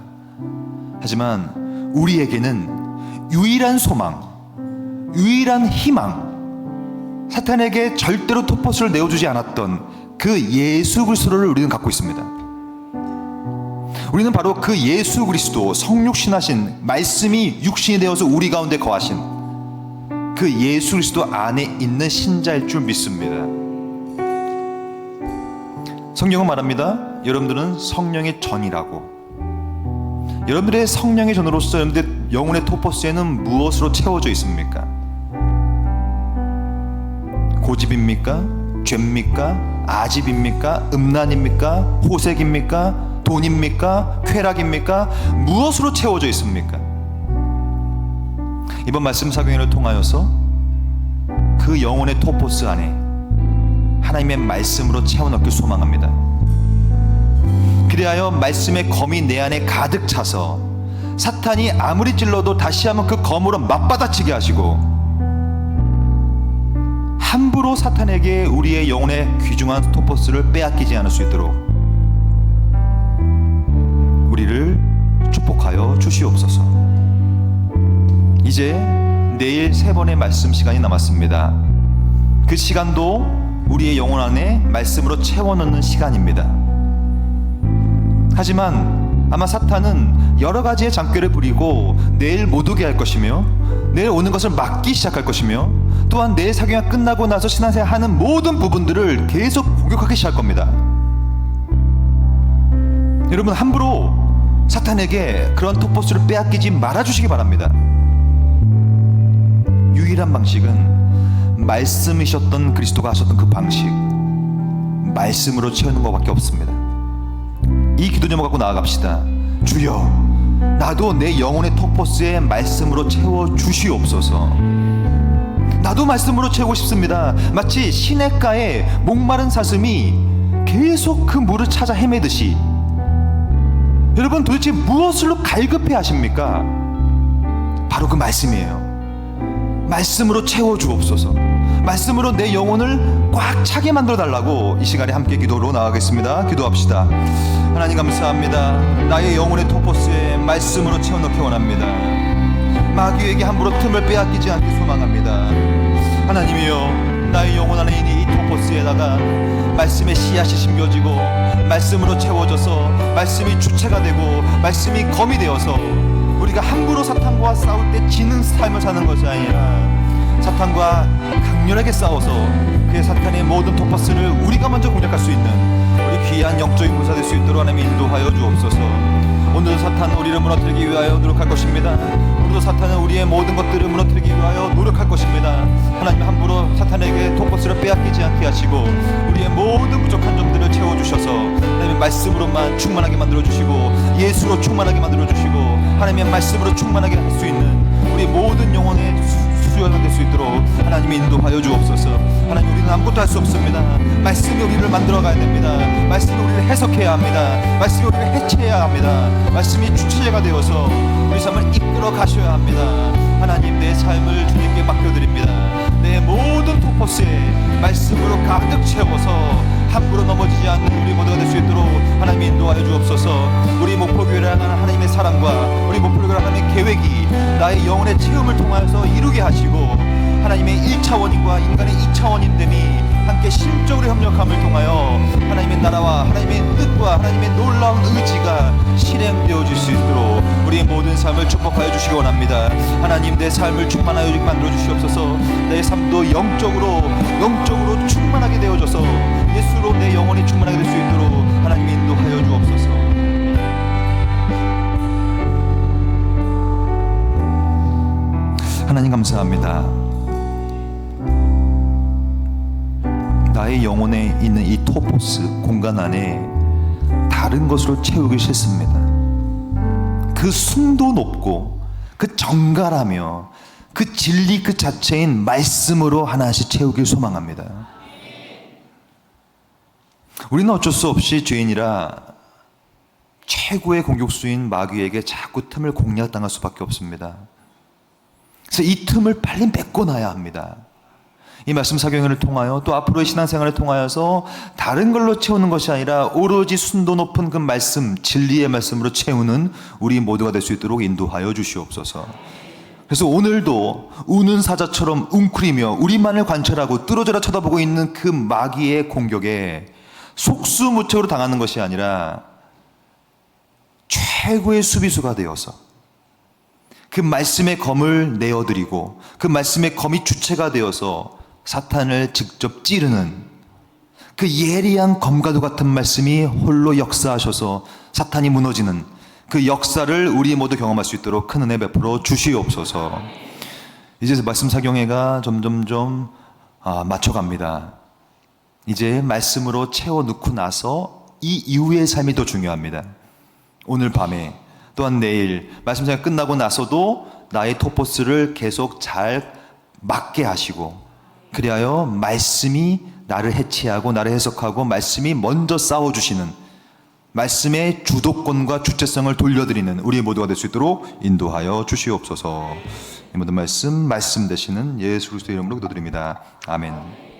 하지만 우리에게는 유일한 소망, 유일한 희망, 사탄에게 절대로 토퍼스를 내어주지 않았던 그 예수 그리스도를 우리는 갖고 있습니다. 우리는 바로 그 예수 그리스도, 성육신하신 말씀이 육신이 되어서 우리 가운데 거하신 그 예수 그리스도 안에 있는 신자일 줄 믿습니다. 성경은 말합니다. 여러분들은 성령의 전이라고. 여러분들의 성령의 전으로서 여러분들의 영혼의 토퍼스에는 무엇으로 채워져 있습니까? 고집입니까? 죄입니까? 아집입니까? 음란입니까? 호색입니까? 돈입니까? 쾌락입니까? 무엇으로 채워져 있습니까? 이번 말씀 사경회를 통하여서 그 영혼의 토퍼스 안에 하나님의 말씀으로 채워넣길 소망합니다. 그리하여 말씀의 검이 내 안에 가득 차서 사탄이 아무리 찔러도 다시 한번 그 검으로 맞받아치게 하시고 함부로 사탄에게 우리의 영혼의 귀중한 토퍼스를 빼앗기지 않을 수 있도록 우리를 축복하여 주시옵소서. 이제 내일 3번의 말씀 시간이 남았습니다. 그 시간도 우리의 영혼 안에 말씀으로 채워넣는 시간입니다. 하지만 아마 사탄은 여러 가지의 장꾀를 부리고 내일 못 오게 할 것이며 내일 오는 것을 막기 시작할 것이며 또한 내일 사경이 끝나고 나서 신앙생활 하는 모든 부분들을 계속 공격하기 시작할 겁니다. 여러분, 함부로 사탄에게 그런 토퍼스를 빼앗기지 말아주시기 바랍니다. 유일한 방식은 말씀이셨던 그리스도가 하셨던 그 방식, 말씀으로 채우는 것밖에 없습니다. 이 기도 제목 갖고 나아갑시다. 주여, 나도 내 영혼의 토퍼스에 말씀으로 채워 주시옵소서. 나도 말씀으로 채우고 싶습니다. 마치 시냇가에 목마른 사슴이 계속 그 물을 찾아 헤매듯이 여러분, 도대체 무엇으로 갈급해 하십니까? 바로 그 말씀이에요. 말씀으로 채워 주옵소서. 말씀으로 내 영혼을 꽉 차게 만들어 달라고 이 시간에 함께 기도로 나가겠습니다. 기도합시다. 하나님 감사합니다. 나의 영혼의 토퍼스에 말씀으로 채워넣기 원합니다. 마귀에게 함부로 틈을 빼앗기지 않기 소망합니다. 하나님이여, 나의 영혼 안에 있는 이 토퍼스에다가 말씀의 씨앗이 심겨지고 말씀으로 채워져서 말씀이 주체가 되고 말씀이 검이 되어서 우리가 함부로 사탄과 싸울 때 지는 삶을 사는 것이 아니라 사탄과 강렬하게 싸워서 그의 사탄의 모든 토퍼스를 우리가 먼저 공략할 수 있는 우리 귀한 영적인 군사 될 수 있도록 하나님 인도하여 주옵소서. 오늘도 사탄은 우리를 무너뜨리기 위하여 노력할 것입니다. 오늘도 사탄은 우리의 모든 것들을 무너뜨리기 위하여 노력할 것입니다. 하나님, 함부로 사탄에게 토퍼스를 빼앗기지 않게 하시고 우리의 모든 부족한 점들을 채워주셔서 하나님의 말씀으로만 충만하게 만들어주시고 예수로 충만하게 만들어주시고 하나님의 말씀으로 충만하게 할 수 있는 우리 모든 영혼의 수요가 될 수 있도록 하나님이 인도하여 주옵소서. 하나님, 우리는 아무것도 할 수 없습니다. 말씀이 우리를 만들어 가야 됩니다. 말씀이 우리를 해석해야 합니다. 말씀이 우리를 해체해야 합니다. 말씀이 주체가 되어서 우리 삶을 이끌어 가셔야 합니다. 하나님, 내 삶을 주님께 맡겨드립니다. 내 모든 토퍼스에 말씀으로 가득 채워서 함부로 넘어지지 않는 우리 모두가 될 수 있도록 하나님이 인도하여 주옵소서. 우리 목포교회를 향한 하나님의 사랑과 우리 목포교회를 하나님의 계획이 나의 영혼의 체험을 통하여서 이루게 하시고 하나님의 1차 1차원인과 인간의 2차원인됨이 함께 실적으로 협력함을 통하여 하나님의 나라와 하나님의 뜻과 하나님의 놀라운 의지가 실행되어질 수 있도록 우리의 모든 삶을 축복하여 주시기 원합니다. 하나님, 내 삶을 충만하여 만들어 주시옵소서. 내 삶도 영적으로 충만하게 되어져서 예수로 내 영혼이 충만하게 될 수 있도록 하나님 인도하여 주옵소서. 하나님 감사합니다. 나의 영혼에 있는 이 토포스 공간 안에 다른 것으로 채우기 싫습니다. 그 순도 높고 그 정갈하며 그 진리 그 자체인 말씀으로 하나씩 채우길 소망합니다. 우리는 어쩔 수 없이 죄인이라 최고의 공격수인 마귀에게 자꾸 틈을 공략당할 수밖에 없습니다. 그래서 이 틈을 빨리 메꿔놔야 합니다. 이 말씀 사경을 통하여 또 앞으로의 신앙생활을 통하여서 다른 걸로 채우는 것이 아니라 오로지 순도 높은 그 말씀, 진리의 말씀으로 채우는 우리 모두가 될 수 있도록 인도하여 주시옵소서. 그래서 오늘도 우는 사자처럼 웅크리며 우리만을 관찰하고 뚫어져라 쳐다보고 있는 그 마귀의 공격에 속수무책으로 당하는 것이 아니라 최고의 수비수가 되어서 그 말씀의 검을 내어드리고 그 말씀의 검이 주체가 되어서 사탄을 직접 찌르는 그 예리한 검과도 같은 말씀이 홀로 역사하셔서 사탄이 무너지는 그 역사를 우리 모두 경험할 수 있도록 큰 은혜 베풀어 주시옵소서. 이제 말씀 사경회가 점점점 맞춰갑니다. 이제 말씀으로 채워 넣고 나서 이 이후의 삶이 더 중요합니다. 오늘 밤에 또한 내일 말씀 사경 끝나고 나서도 나의 토포스를 계속 잘 맞게 하시고 그리하여 말씀이 나를 해치하고 나를 해석하고 말씀이 먼저 싸워주시는 말씀의 주도권과 주체성을 돌려드리는 우리 모두가 될 수 있도록 인도하여 주시옵소서. 이 모든 말씀 되시는 예수 그리스도의 이름으로 기도드립니다. 아멘.